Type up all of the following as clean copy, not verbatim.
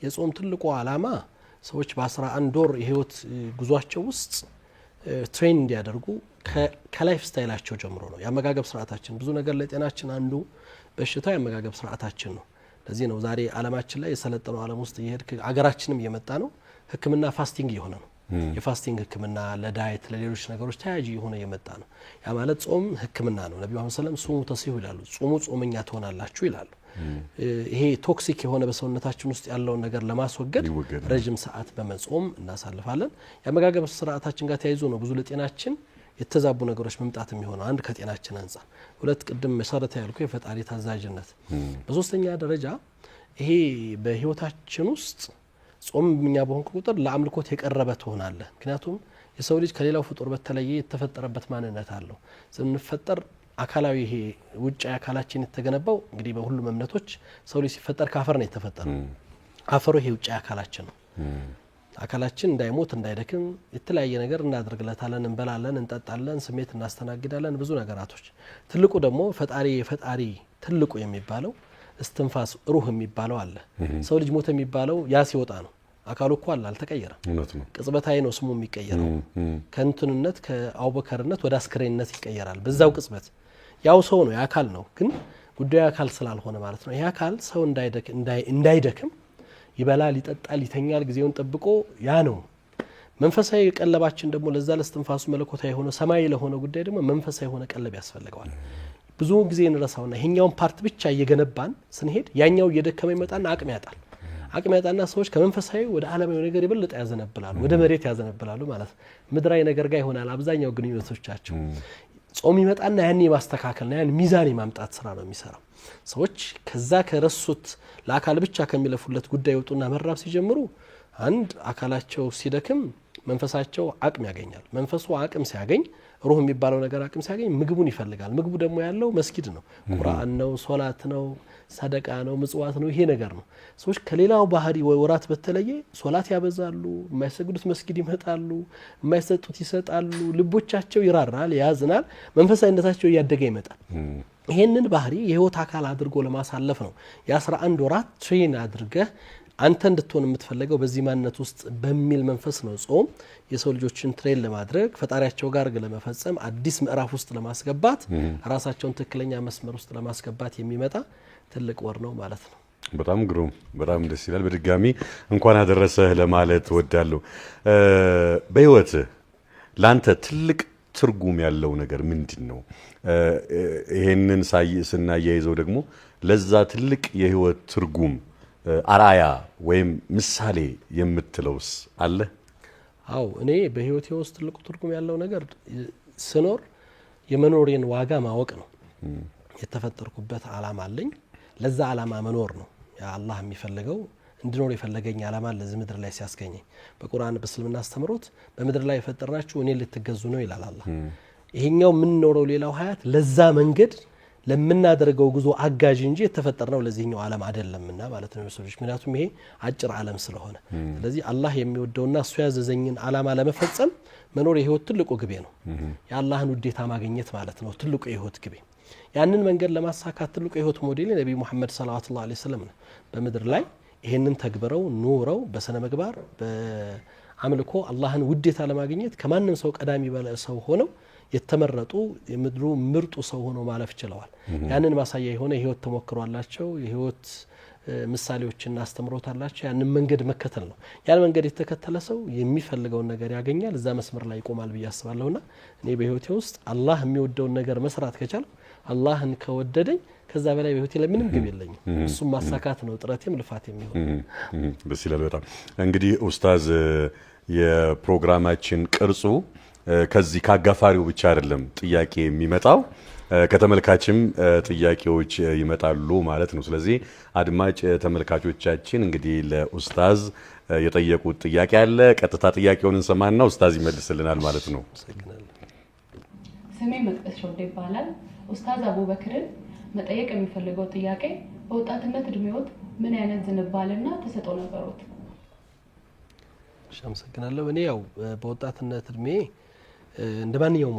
የጾም ትልቁ ዓላማ ሰዎች በ11 ወር የህይወት ጉዟቸው ውስጥ ትሬን እንዲያደርጉ ከላይፍ ስታይላቸው ጀምሮ ነው። የአመጋገብ ስርዓታችን ብዙ ነገር ለጤናችን አንዱ በሽታ የአመጋገብ ስርዓታችን ነው። ለዚህ ነው ዛሬ ዓለማችን ላይ የሰለጠነው ዓለም ውስጥ እየሄድክ አገራችንም እየመጣ ነው ህክምና ፋስቲንግ እየሆነ ነው። የፋስቲንግ ህክምና ለዳይት ለሌሎች ነገሮች ተያያዥ የሆነ እየመጣ ነው። ያ ማለት ጾም ህክምና ነው። ነብዩ መሐመድ ሰለላሁ ዐለይሂ ወሰለም ሱሙ ተሲሁ ይላሉ። ጾሙ ጾመኛ ትሆናላችሁ ይላሉ። ይሄ ቶክሲክ የሆነ በሰውነታችን ውስጥ ያለውን ነገር ለማስወገድ ረጅም ሰዓት በመጾም እናሳልፋለን። የአመጋገብ ስርዓታችን ጋር ተያይዞ ነው ብዙ ለጤናችን የተዛቡ ነገሮች መምጣት የሚሆነው። አንድ ከጤናችን አንፃር፣ ሁለት ቅድም መሰረታዊ ያልኩ የፈጣሪ ታዛዥነት፣ በሶስተኛ ደረጃ ይሄ በህይወታችን ውስጥ ጾምኛ በሆንክ ቁጥር ለአምልኮት የቀረበ ትሆናለህ። ምክንያቱም የሰው ልጅ ከሌላው ፍጡር በተለየ የተፈጠረበት ማንነት አለው። ስንፈጠር አካላዊ ይሄ ውጫዊ አካላችን የተገነባው እንግዲህ በሁሉም እምነቶች ሰው ልጅ ሲፈጠር ከአፈር ነው የተፈጠረው። አፈሩ ይሄ ውጫዊ አካላችን ነው። አካላችን እንዳይሞት እንዳይደክም የተለያየ ነገር እናደርግለታለን፣ እንበላለን፣ እንጠጣለን፣ ስሜት እናስተናግዳለን፣ ብዙ ነገራቶች። ትልቁ ደግሞ ፈጣሪ ትልቁ የሚባለው እስትንፋስ ሩህ የሚባለው አለ። ሰው ልጅ ሞተ የሚባለው ያ ሲወጣ ነው። አካሉ እኮ አለ አልተቀየረም። ቅጽበታዊ ነው ስሙ የሚቀየረው። ከእንትንነት ከአቡበከርነት ወደ አስክሬንነት ይቀየራል በዛው ቅጽበት። ያው ሰው ነው ያካል ነው፣ ግን ጉዳዩ አካል ስላልሆነ ማለት ነው። ይሄ አካል ሰው እንዳይደክም ይበላል፣ ይጠጣል፣ ይተኛል ጊዜውን ጠብቆ ያ ነው። መንፈሳዊ ቀለባችን ደግሞ ለዛ ለስትንፋሱ መለኮታዊ የሆነ ሰማያዊ ለሆነ ጉዳይ ደግሞ መንፈሳዊ የሆነ ቀለብ ያስፈልገዋል። ብዙ ጊዜ እንረሳውና ይሄኛውን ፓርት ብቻ እየገነባን ስንሄድ ያኛው እየደከመ ይመጣና አቅም ያጣና ሰዎች ከመንፈሳዊ ወደ ዓለማዊ ነገር ይበልጥ ያዘነብላሉ፣ ወደ መሬት ያዘነብላሉ ማለት ነው። ምድራዊ ነገር ጋር ይሆናል አብዛኛው ግንኙነቶቻቸው። ጾም ይመጣና ያን ማስተካከልና ያን ሚዛን ማምጣት ስራ ነው የሚሰራው። ሰዎች ከዛ ከረሱት ለአካል ብቻ ከሚለፉለት ጉዳይ ወጡና መራብ ሲጀምሩ አንድ አካላቸው ሲደክም መንፈሳቸው አቅም ያገኛል። መንፈሱ አቅም ሲያገኝ ሩህ የሚባለው ነገር አቅም ሲያገኝ ምግቡን ይፈልጋል። ምግቡ ደግሞ ያለው መስጊድ ነው፣ ቁርአን ነው፣ ሶላት ነው፣ ሰደቃ ነው፣ ምጽዋት ነው። ይሄ ነገር ነው። ሰዎች ከሌላው ባህሪ ወራት በተለየ ሶላት ያበዛሉ፣ የማይሰግዱት መስጊድ ይመጣሉ፣ የማይሰጡት ይሰጣሉ፣ ልቦቻቸው ይራራል፣ ያዝናል፣ መንፈሳዊነታቸው እያደገ ይመጣል። ይሄንን ባህሪ የህይወት አካል አድርጎ ለማሳለፍ ነው የ11 ወራት ትሬን አድርገህ አንተ እንድትሆን የምትፈልገው በዚህ ማንነት ውስጥ በሚል መንፈስ ነው። ጾም የሰው ልጆችን ትሬን ለማድረግ ፈጣሪያቸው ጋር ለመፈጸም አዲስ ምዕራፍ ውስጥ ለማስገባት ራሳቸውን ትክክለኛ መስመር ውስጥ ለማስገባት የሚመጣ ትልቅ ወር ነው ማለት ነው። በጣም ግሩም፣ በጣም ደስ ይላል። በድጋሚ እንኳን አደረሰህ ለማለት ወዳለሁ። በህይወት ላንተ ትልቅ ትርጉም ያለው ነገር ምንድነው? ይሄንን ስናያይዘው ደግሞ ለዛ ትልቅ የህይወት ትርጉም አራያ ወይም ምሳሌ የምትለውስ አለ? አው እኔ በህይወቴ ውስጥ ትልቁ ትርጉም ያለው ነገር ስኖር የመኖሬን ዋጋ ማወቅ ነው። የተፈጠርኩበት ዓላማ አለኝ። ለዛ ዓላማ መኖር ነው ያ አላህ የሚፈልገው። እንድኖር የፈለገኝ ዓላማ ለዚህ ምድር ላይ ሲያስገኘኝ በቁርአን በእስልምና አስተምሮት በምድር ላይ የፈጠርናችሁ እኔ ልትገዙ ነው ይላል አላህ። ይሄኛው ምን ኖረው ሌላው ሀያት ለዛ መንገድ ለምናደርገው ጉዞ አጋዥ እንጂ የተፈጠርነው ለዚህኛው ዓለም አይደለምና ማለት ነው ሰዎች። ምክንያቱም ይሄ አጭር ዓለም ስለሆነ ስለዚህ አላህ የሚወደውና እሱ ያዘዘኝን ዓላማ ለመፈጸም መኖር የህይወት ትልቁ ግቤ ነው። የአላህን ውዴታ ማግኘት ማለት ነው ትልቁ የህይወት ግቤ። ያንን መንገድ ለማሳካት ትልቁ የህይወት ሞዴል ነብዩ መሐመድ ሰለላሁ ዐለይሂ ወሰለም ነው። በምድር ላይ ይሄንን ተግብረው ኑረው በሰነ ምግባር በአምልኮ አላህን ውዴታ ለማግኘት ከማንም ሰው ቀዳሚ ሰው ሆነው የተመረጡ የምድሩ ምርጡ ሰው ሆኖ ማለፍ ችለዋል። ያንን ማሳያ የሆነ የህይወት ተሞክሮ አላቸው፣ የህይወት ምሳሌዎችና አስተምሮት አላቸው። ያንን መንገድ መከተል ነው። ያን መንገድ የተከተለ ሰው የሚፈልገውን ነገር ያገኛል፣ እዛ መስመር ላይ ይቆማል ብዬ አስባለሁና እኔ በህይወቴ ውስጥ አላህ የሚወደውን ነገር መስራት ከቻልኩ አላህን ከወደደኝ ከዛ በላይ በህይወቴ ላይ ምንም ግብ የለኝም። እሱም ማሳካት ነው ጥረቴም ልፋቴም የሚሆነው። ደስ ይላል በጣም። እንግዲህ ኡስታዝ የፕሮግራማችን ቅርጹ ከዚህ ካጋፋሪው ብቻ አይደለም ጥያቄ የሚመጣው ከተመልካችም ጥያቄዎች ይመጣሉ ማለት ነው። ስለዚህ አድማጭ ተመልካቾቻችን እንግዲህ ለኡስታዝ የጠየቁት ጥያቄ አለ። ቀጥታ ጥያቄውን እንሰማና ኡስታዝ ይመልስልናል ማለት ነው። ስሜ መቅደስ ሾዴ ይባላል። ኡስታዝ አቡበክርን መጠየቅ የሚፈልገው ጥያቄ በወጣትነት እድሜዎት ምን አይነት ዝንባሌና ተሰጥኦ ነበሩት? አመሰግናለሁ። እኔ ያው በወጣትነት እድሜ እንደማንኛውም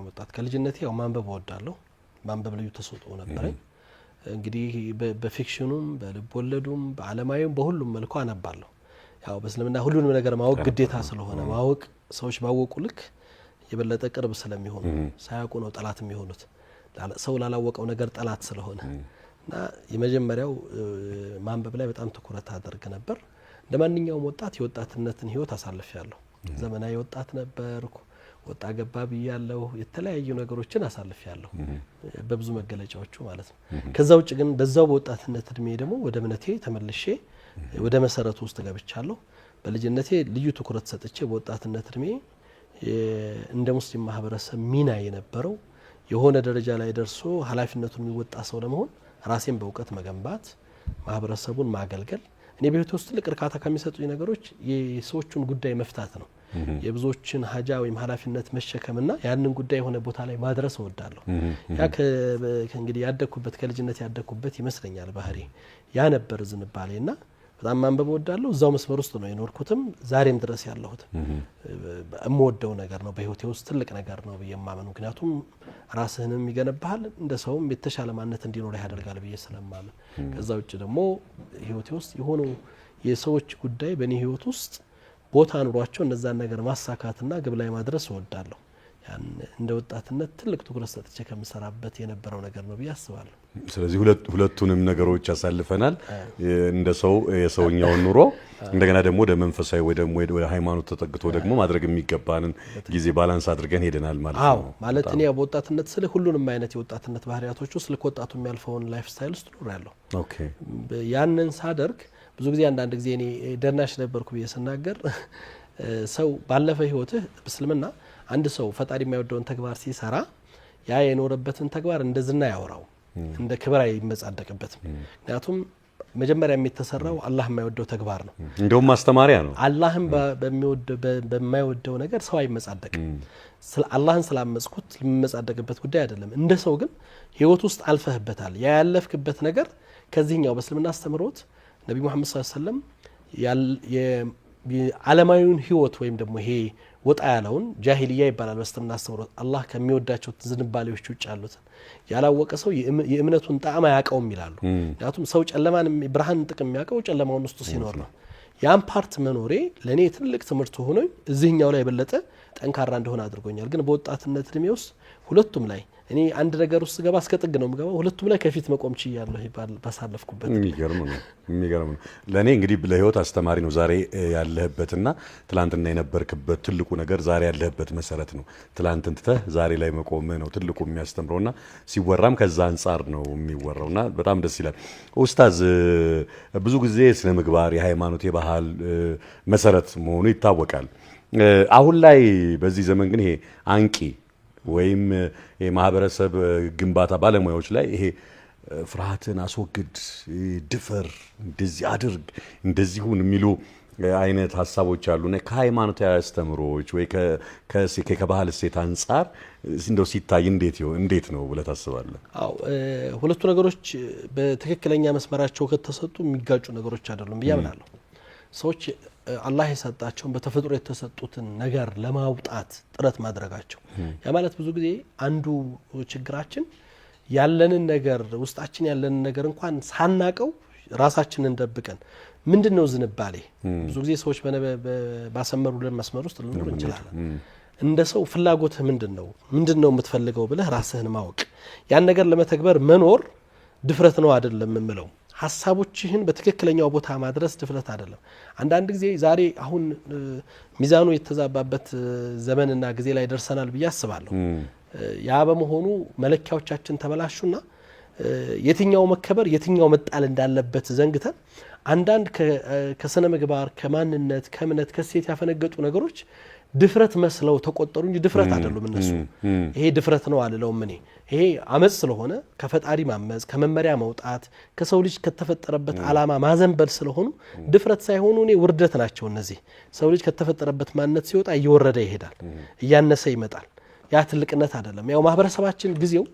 ወጣት ከልጅነቴ ያው ማንበብ እወዳለሁ። ማንበብ ልዩ ተሰጥኦ ነበረኝ። እንግዲህ በፊክሽኑም በልቦለዱም በዓለማዊም በሁሉም መልኩ አነባለሁ። ያው በእስልምና ሁሉንም ነገር ማወቅ ግዴታ ስለሆነ ማወቅ ሰዎች ባወቁ ልክ የበለጠ ቅርብ ስለሚሆኑ ሳያውቁ ነው ጠላት የሚሆኑት ሰው ላላወቀው ነገር ጠላት ስለሆነ እና የመጀመሪያው ማንበብ ላይ በጣም ትኩረት አደርግ ነበር። እንደማንኛውም ወጣት የወጣትነትን ህይወት አሳልፌያለሁ። ዘመናዊ ወጣት ነበርኩ። ወጣ ገባ ብያለሁ። የተለያዩ ነገሮችን አሳልፌያለሁ በብዙ መገለጫዎቹ ማለት ነው። ከዛ ውጭ ግን በዛው በወጣትነት እድሜ ደግሞ ወደ እምነቴ ተመልሼ ወደ መሰረቱ ውስጥ ገብቻለሁ። በልጅነቴ ልዩ ትኩረት ሰጥቼ በወጣትነት እድሜ እንደ ሙስሊም ማህበረሰብ ሚና የነበረው የሆነ ደረጃ ላይ ደርሶ ኃላፊነቱን የሚወጣ ሰው ለመሆን ራሴን በእውቀት መገንባት፣ ማህበረሰቡን ማገልገል። እኔ በህይወቴ ውስጥ ትልቅ እርካታ ከሚሰጡኝ ነገሮች የሰዎችን ጉዳይ መፍታት ነው። የብዙዎችን ሀጃ ወይም ኃላፊነት መሸከምና ያንን ጉዳይ የሆነ ቦታ ላይ ማድረስ እወዳለሁ። ያ ከእንግዲህ ያደኩበት ከልጅነት ያደኩበት ይመስለኛል ባህሪ ያ ነበር ዝንባሌና በጣም ማንበብ እወዳለሁ። እዛው መስመር ውስጥ ነው የኖርኩትም ዛሬም ድረስ ያለሁት እምወደው ነገር ነው። በህይወቴ ውስጥ ትልቅ ነገር ነው ብዬ ማመን፣ ምክንያቱም ራስህንም ይገነባሃል እንደ ሰውም የተሻለ ማንነት እንዲኖር ያደርጋል ብዬ ስለማመን። ከዛ ውጭ ደግሞ ህይወቴ ውስጥ የሆኑ የሰዎች ጉዳይ በእኔ ህይወት ውስጥ ቦታ ኑሯቸው እነዛን ነገር ማሳካትና ግብ ላይ ማድረስ እወዳለሁ። ያን እንደ ወጣትነት ትልቅ ትኩረት ሰጥቼ ከምሰራበት የነበረው ነገር ነው ብዬ አስባለሁ። ስለዚህ ሁለቱንም ነገሮች ያሳልፈናል። እንደ ሰው የሰውኛውን ኑሮ እንደገና ደግሞ ወደ መንፈሳዊ ወይ ደግሞ ወደ ሃይማኖት ተጠግቶ ደግሞ ማድረግ የሚገባንን ጊዜ ባላንስ አድርገን ሄደናል ማለት ነው። ማለት እኔ በወጣትነት ስለ ሁሉንም አይነት የወጣትነት ባህሪያቶች ውስጥ ለወጣቱ የሚያልፈውን ላይፍ ስታይል ውስጥ ኖሬያለሁ። ኦኬ ያንን ሳደርግ ብዙ ጊዜ አንዳንድ ጊዜ እኔ ደናሽ ነበርኩ ብዬ ስናገር ሰው ባለፈ ህይወትህ እስልምና አንድ ሰው ፈጣሪ የማይወደውን ተግባር ሲሰራ ያ የኖረበትን ተግባር እንደ ዝና ያወራው እንደ ክብር አይመጻደቅበትም። ምክንያቱም መጀመሪያ የሚተሰራው አላህ የማይወደው ተግባር ነው። እንደውም ማስተማሪያ ነው። አላህን በማይወደው ነገር ሰው አይመጻደቅም። አላህን ስላመጽኩት የሚመጻደቅበት ጉዳይ አይደለም። እንደ ሰው ግን ህይወት ውስጥ አልፈህበታል። ያ ያለፍክበት ነገር ከዚህኛው በእስልምና አስተምሮት ነቢ ሙሐመድ ሰለላሁ ዐለይሂ ወሰለም የዓለማዊውን ህይወት ወይም ደግሞ ይሄ ወጣ ያለውን ጃሂልያ ይባላል በእስልምና አስተምሮት አላህ ከሚወዳቸው ዝንባሌዎች ውጭ ያሉትን ያላወቀ ሰው የእምነቱን ጣዕም አያውቀውም ይላሉ። ምክንያቱም ሰው ጨለማን ብርሃን ጥቅም የሚያውቀው ጨለማውን ውስጥ ሲኖር ነው። ያን ፓርት መኖሬ ለእኔ ትልቅ ትምህርት ሆኖኝ እዚህኛው ላይ የበለጠ ጠንካራ እንደሆነ አድርጎኛል። ግን በወጣትነት እድሜ ውስጥ ሁለቱም ላይ እኔ አንድ ነገር ውስጥ ገባ እስከ ጥግ ነው የምገባው። ሁለቱም ላይ ከፊት መቆም ችያለሁ ባሳለፍኩበት። የሚገርም ነው። ለእኔ እንግዲህ ለህይወት አስተማሪ ነው ዛሬ ያለህበትና ትላንትና የነበርክበት ትልቁ ነገር ዛሬ ያለህበት መሰረት ነው። ትላንትን ትተህ ዛሬ ላይ መቆም ነው ትልቁ የሚያስተምረውና ሲወራም ከዛ አንጻር ነው የሚወራውና በጣም ደስ ይላል። ኡስታዝ ብዙ ጊዜ ስነ ምግባር የሃይማኖት የባህል መሰረት መሆኑ ይታወቃል። አሁን ላይ በዚህ ዘመን ግን ይሄ አንቂ ወይም የማህበረሰብ ግንባታ ባለሙያዎች ላይ ይሄ ፍርሃትን አስወግድ፣ ድፈር፣ እንደዚህ አድርግ፣ እንደዚሁን የሚሉ አይነት ሀሳቦች አሉና ከሃይማኖታዊ አስተምሮች ወይ ከባህል እሴት አንጻር እንደው ሲታይ እንዴት ነው ብለህ ታስባለህ? አዎ ሁለቱ ነገሮች በትክክለኛ መስመራቸው ከተሰጡ የሚጋጩ ነገሮች አይደሉም ብዬ አምናለሁ። ሰዎች አላህ የሰጣቸውን በተፈጥሮ የተሰጡትን ነገር ለማውጣት ጥረት ማድረጋቸው ያ ማለት ብዙ ጊዜ አንዱ ችግራችን ያለንን ነገር ውስጣችን ያለንን ነገር እንኳን ሳናቀው ራሳችንን ደብቀን ምንድነው ዝንባሌ ብዙ ጊዜ ሰዎች ባሰመሩልን መስመር ውስጥ ልንኖር እንችላለን። እንደ ሰው ፍላጎትህ ምንድነው የምትፈልገው ብለህ ራስህን ማወቅ ያን ነገር ለመተግበር መኖር ድፍረት ነው አይደለም የምለው። ሐሳቦችህን በትክክለኛው ቦታ ማድረስ ድፍረት አይደለም። አንዳንድ ጊዜ ዛሬ አሁን ሚዛኑ የተዛባበት ዘመንና ጊዜ ላይ ደርሰናል ብዬ አስባለሁ። ያ በመሆኑ መለኪያዎቻችን ተበላሹና የትኛው መከበር የትኛው መጣል እንዳለበት ዘንግተን አንዳንድ ከስነ ምግባር ከማንነት ከእምነት ከሴት ያፈነገጡ ነገሮች ድፍረት መስለው ተቆጠሩ እንጂ ድፍረት አይደሉም እነሱ። ይሄ ድፍረት ነው አልለውም እኔ። ይሄ አመጽ ስለሆነ ከፈጣሪ ማመጽ ከመመሪያ መውጣት ከሰው ልጅ ከተፈጠረበት ዓላማ ማዘንበል ስለሆኑ ድፍረት ሳይሆኑ እኔ ውርደት ናቸው እነዚህ። ሰው ልጅ ከተፈጠረበት ማንነት ሲወጣ እየወረደ ይሄዳል፣ እያነሰ ይመጣል። ያ ትልቅነት አይደለም። ያው ማህበረሰባችን ጊዜው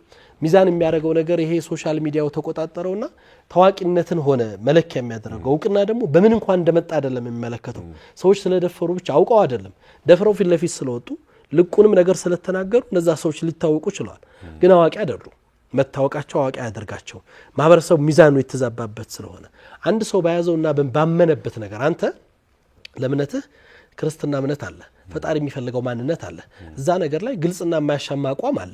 ሚዛን የሚያደርገው ነገር ይሄ ሶሻል ሚዲያው ተቆጣጠረውና ታዋቂነትን ሆነ መለኪያ የሚያደርገው እውቅና ደግሞ በምን እንኳን እንደመጣ አይደለም የሚመለከተው። ሰዎች ስለደፈሩ ብቻ አውቀው አይደለም ደፍረው ፊት ለፊት ስለወጡ ልቁንም ነገር ስለተናገሩ እነዛ ሰዎች ሊታወቁ ይችላል፣ ግን አዋቂ አይደሉም። መታወቃቸው አዋቂ ያደርጋቸው ማህበረሰቡ ሚዛኑ የተዛባበት ስለሆነ አንድ ሰው በያዘውና ባመነበት ነገር አንተ ለምነትህ ክርስትና እምነት አለ ፈጣሪ የሚፈልገው ማንነት አለ እዛ ነገር ላይ ግልጽና የማያሻማ አቋም አለ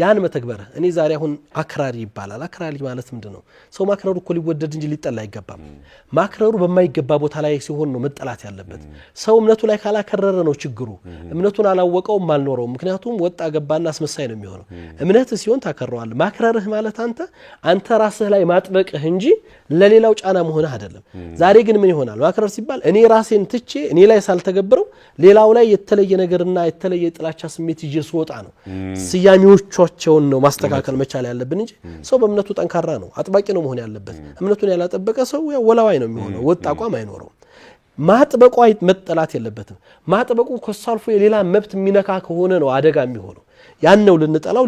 ያን መተግበር እኔ ዛሬ አሁን አክራሪ ይባላል አክራሪ ማለት ምንድነው ሰው ማክረሩ እኮ ሊወደድ እንጂ ሊጠላ አይገባም ማክረሩ በማይገባ ቦታ ላይ ሲሆን ነው መጠላት ያለበት ሰው እምነቱ ላይ ካላከረረ ነው ችግሩ እምነቱን አላወቀውም አልኖረውም ምክንያቱም ወጣ ገባና አስመሳይ ነው የሚሆነው እምነት ሲሆን ታከረዋል ማክረርህ ማለት አንተ ራስህ ላይ ማጥበቅህ እንጂ ለሌላው ጫና መሆንህ አይደለም ዛሬ ግን ምን ይሆናል ማክረር ሲባል እኔ ራሴን ትቼ እኔ ላይ ሳልተገብረው ሌላው ላይ የተለየ ነገርና የተለየ ጥላቻ ስሜት ይዤ ስወጣ ነው ስያሜዎቻቸውን ነው ማስተካከል መቻል ያለብን እንጂ ሰው በእምነቱ ጠንካራ ነው አጥባቂ ነው መሆን ያለበት እምነቱን ያላጠበቀ ሰው ያው ወላዋይ ነው የሚሆነው ወጣ አቋም አይኖረው ማጥበቁ መጠላት የለበትም ማጥበቁ ከሳልፎ የሌላ መብት የሚነካ ከሆነ ነው አደጋ የሚሆነው ያን ነው ልንጠላው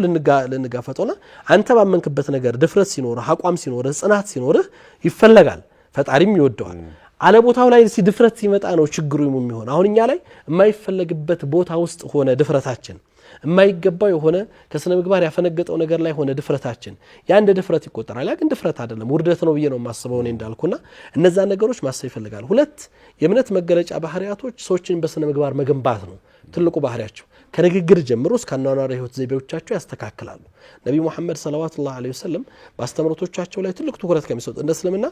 ልንጋፈጠውና አንተ ባመንክበት ነገር ድፍረት ሲኖርህ አቋም ሲኖርህ ጽናት ሲኖርህ ይፈለጋል ፈጣሪም ይወደዋል አለ ቦታው ላይ ድፍረት ሲመጣ ነው ችግሩ የሚሆነው አሁን እኛ ላይ የማይፈለግበት ቦታ ውስጥ ሆነ ድፍረታችን የማይገባው የሆነ ከስነ ምግባር ያፈነገጠው ነገር ላይ ሆነ ድፍረታችን ያ እንደ ድፍረት ይቆጠራል ያ ግን ድፍረት አይደለም ውርደት ነው ብዬ ነው ማስበው እኔ እንዳልኩና እነዛ ነገሮች ማሰብ ይፈልጋል ሁለት የእምነት መገለጫ ባህሪያቶች ሰዎችን በስነ ምግባር መገንባት ነው ትልቁ ባህሪያቸው ከንግግር ጀምሮ እስከ አኗኗር ህይወት ዘይቤዎቻቸው ያስተካክላሉ ነብዩ መሐመድ ሰለላሁ ዐለይሂ ወሰለም ባስተምሮቶቻቸው ላይ ትልቅ ትኩረት ከሚሰጡት እንደ እስልምና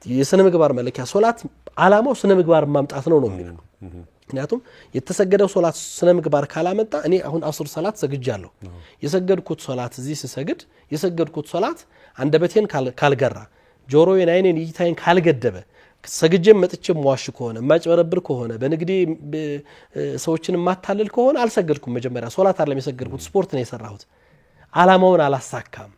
የስነ ምግባር መለኪያ ሶላት አላማው ስነ ምግባር ማምጣት ነው የሚለው ምክንያቱም የተሰገደው ሶላት ስነ ምግባር ካላመጣ እኔ አሁን አስር ሰላት ሰግጃለሁ የሰገድኩት ሶላት እዚህ ሲሰግድ የሰገድኩት ሶላት አንደበቴን ካልገራ ጆሮዬን አይኔን እይታዬን ካልገደበ ሰግጄም መጥቼም ዋሽ ከሆነ ማጭበረብር ከሆነ በንግዴ ሰዎችን ማታለል ከሆነ አልሰገድኩም መጀመሪያ ሶላት አይደለም የሰገድኩት ስፖርት ነው የሰራሁት አላማውን አላሳካም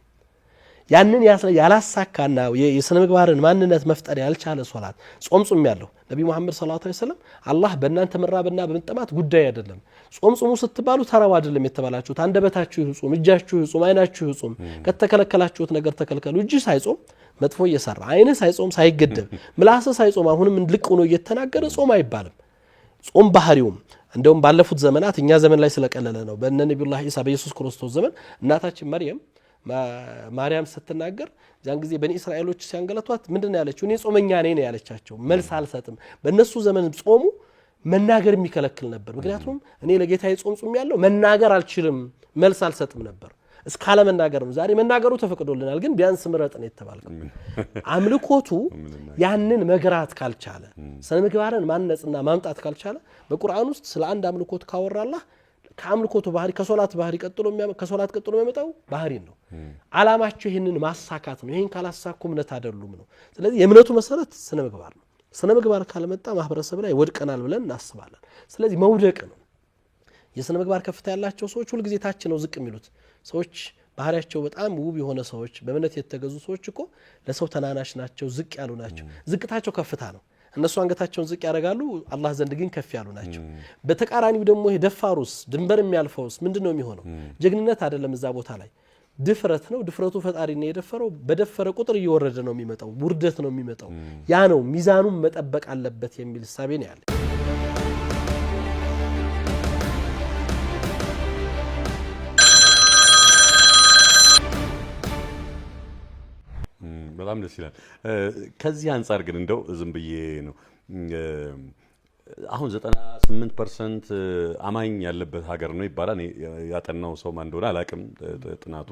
ያንን ያላሳካና የስነ ምግባርን ማንነት መፍጠር ያልቻለ ሶላት ጾም ያለው ነብዩ መሐመድ ሰለላሁ ዐለይሂ ወሰለም አላህ በእናንተ መራብና በመጠማት ጉዳይ አይደለም ጾም ስትባሉ ተራው አይደለም የተባላችሁት አንደበታችሁ ይጾም እጃችሁ ይጾም አይናችሁ ይጾም ከተከለከላችሁት ነገር ተከልከሉ እጅ ሳይጾም መጥፎ እየሰራ አይነ ሳይጾም ሳይገደብ ምላስ ሳይጾም አሁንም ልቅ ሆኖ እየተናገረ ጾም አይባልም ጾም ባህሪውም እንደውም ባለፉት ዘመናት እኛ ዘመን ላይ ስለቀለለ ነው በእነ ነብዩላህ ኢሳ በኢየሱስ ክርስቶስ ዘመን እናታችን ማርያም ስትናገር ያን ጊዜ በኒ እስራኤሎች ሲያንገላቷት ምንድነው ያለችው እኔ ጾመኛ ነኝ ነው ያለቻቸው መልስ አልሰጥም በእነሱ ዘመን ጾሙ መናገር የሚከለክል ነበር ምክንያቱም እኔ ለጌታዬ ጾም ያለው መናገር አልችልም መልስ አልሰጥም ነበር እስካለ መናገር ነው ዛሬ መናገሩ ተፈቅዶልናል ግን ቢያንስ ምረጥ ነው የተባልከው አምልኮቱ ያንን መግራት ካልቻለ ስነ ምግባርን ማንነጽና ማምጣት ካልቻለ በቁርአን ውስጥ ስለ አንድ አምልኮት ካወራላህ ከአምልኮቱ ባህሪ ከሶላት ባህሪ ከሶላት ቀጥሎ የሚመጣው ባህሪ ነው አላማቸው ይሄንን ማሳካት ነው ይሄን ካላሳኩ እምነት አይደሉም ነው ስለዚህ የእምነቱ መሰረት ስነ ምግባር ነው ስነ ምግባር ካልመጣ ማህበረሰብ ላይ ወድቀናል ብለን እናስባለን ስለዚህ መውደቅ ነው የስነ ምግባር ከፍታ ያላቸው ሰዎች ሁሉ ጊዜ ታች ነው ዝቅ የሚሉት ሰዎች ባህሪያቸው በጣም ውብ የሆነ ሰዎች በእምነት የተገዙ ሰዎች እኮ ለሰው ተናናሽ ናቸው ዝቅ ያሉ ናቸው ዝቅታቸው ከፍታ ነው እነሱ አንገታቸውን ዝቅ ያደርጋሉ አላህ ዘንድ ግን ከፍ ያሉ ናቸው በተቃራኒው ደግሞ ይሄ ደፋሩስ ድንበር የሚያልፈውስ ምንድነው የሚሆነው ጀግንነት አይደለም እዛ ቦታ ላይ ድፍረት ነው ድፍረቱ ፈጣሪ ነው የደፈረው በደፈረ ቁጥር እየወረደ ነው የሚመጣው ውርደት ነው የሚመጣው ያ ነው ሚዛኑን መጠበቅ አለበት የሚል ሐሳብ ነው ያለ በጣም ደስ ይላል ከዚህ አንፃር ግን እንደው ዝም ብዬ ነው አሁን 98% አማኝ ያለበት ሀገር ነው ይባላል ያጠናው ሰው ማን እንደሆነ አላቅም ጥናቱ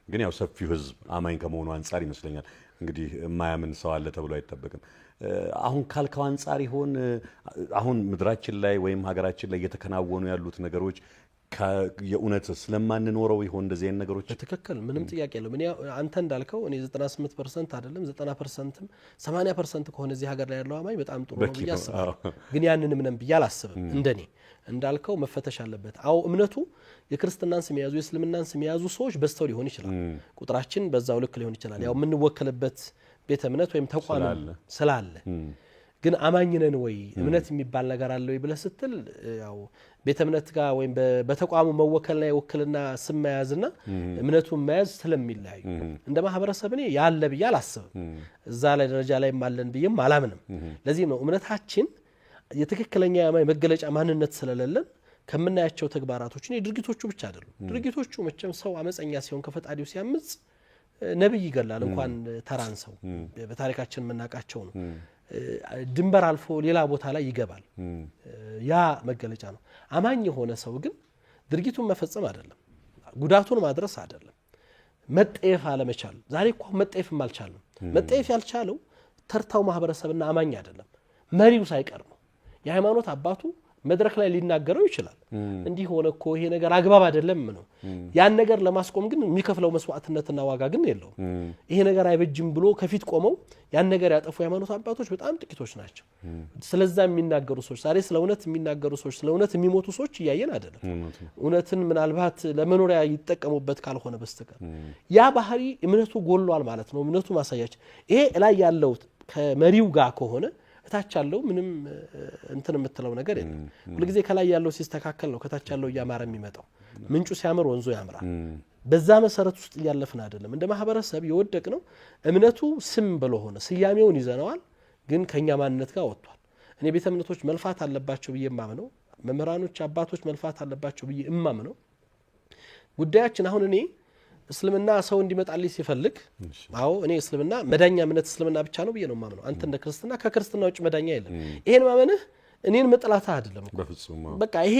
ግን ያው ሰፊው ህዝብ አማኝ ከመሆኑ አንፃር ይመስለኛል እንግዲህ የማያምን ሰው አለ ተብሎ አይተበቅም አሁን ካልከው አንፃር ይሆን አሁን ምድራችን ላይ ወይም ሀገራችን ላይ እየተከናወኑ ያሉት ነገሮች የኡነት ስለማንኖረው ይሆን እንደዚህ አይነት ነገሮች ተከከል ምንም ጥያቄ የለም እኔ አንተ እንዳልከው እኔ 98% አይደለም 90%ም 80% ከሆነ እዚህ ሀገር ላይ ያለው አማኝ በጣም ጥሩ ነው ብያስባለሁ ግን ያንንም ምንም ብያላስብም እንደኔ እንዳልከው መፈተሽ አለበት አው እምነቱ የክርስትናን ስም ያዙ የእስልምናን ስም ያዙ ሰዎች በስተው ሊሆን ይችላል ቁጥራችን በዛው ልክ ሊሆን ይችላል ያው ምን ወከለበት ቤተ እምነት ወይም ተቋም ስላለ ግን አማኝ ነን ወይ እምነት የሚባል ነገር አለ ወይ ብለ ስትል ያው ቤተ እምነት ጋር ወይም በተቋሙ መወከልና የወክልና ስም መያዝና እምነቱን መያዝ ስለሚለያዩ እንደ ማህበረሰብ እኔ ያለ ብዬ አላስብም እዛ ላይ ደረጃ ላይ ማለን ብዬም አላምንም ለዚህ ነው እምነታችን የትክክለኛ የአማኝ መገለጫ ማንነት ስለሌለን ከምናያቸው ተግባራቶች ድርጊቶቹ ብቻ አይደሉም ድርጊቶቹ መቼም ሰው አመፀኛ ሲሆን ከፈጣሪው ሲያምጽ ነብይ ይገላል እንኳን ተራን ሰው በታሪካችን የምናውቃቸው ነው ድንበር አልፎ ሌላ ቦታ ላይ ይገባል ያ መገለጫ ነው አማኝ የሆነ ሰው ግን ድርጊቱን መፈጸም አይደለም ጉዳቱን ማድረስ አይደለም መጠየፍ አለመቻል ዛሬ እኮ መጠየፍም አልቻለም መጠየፍ ያልቻለው ተርታው ማህበረሰብና አማኝ አይደለም መሪው ሳይቀር ነው የሃይማኖት አባቱ መድረክ ላይ ሊናገረው ይችላል እንዲህ ሆነ እኮ ይሄ ነገር አግባብ አይደለም ነው ያን ነገር ለማስቆም ግን የሚከፍለው መስዋዕትነትና ዋጋ ግን የለውም ይሄ ነገር አይበጅም ብሎ ከፊት ቆመው ያን ነገር ያጠፉ የሃይማኖት አባቶች በጣም ጥቂቶች ናቸው ስለዛ የሚናገሩ ሰዎች ዛሬ ስለ እውነት የሚናገሩ ሰዎች ስለ እውነት የሚሞቱ ሰዎች እያየን አይደለም እውነትን ምናልባት ለመኖሪያ ይተጠቀሙበት ካልሆነ በስተቀር ያ ባህሪ እምነቱ ጎሏል ማለት ነው እምነቱ ማሳያች ይሄ ላይ ያለው ከመሪው ጋር ከሆነ ታች ያለው ምንም እንትን የምትለው ነገር የለም ሁሉ ጊዜ ከላይ ያለው ሲስተካከል ነው ከታች ያለው ያማረ የሚመጣው ምንጩ ሲያምር ወንዙ ያምራል በዛ መሰረት ውስጥ ያለፈን አይደለም እንደ ማህበረሰብ የወደቅ ነው እምነቱ ስም ብሎ ሆነ ስያሜውን ይዘነዋል ግን ከኛ ማንነት ጋር ወጥቷል እኔ ቤተ እምነቶች መልፋት አለባቸው ብዬ ማምነው መምህራኖች አባቶች መልፋት አለባቸው ብዬ እማምነው ጉዳያችን አሁን እኔ እስልምና ሰው እንዲመጣልኝ ሲፈልግ አዎ እኔ እስልምና መዳኛ እምነት እስልምና ብቻ ነው ብዬ ነው ማምነው አንተ እንደ ክርስቲያና ከክርስቲያና ውጭ መዳኛ የለም ይሄን ማመንህ እኔን መጥላታ አይደለም በፍጹም በቃ ይሄ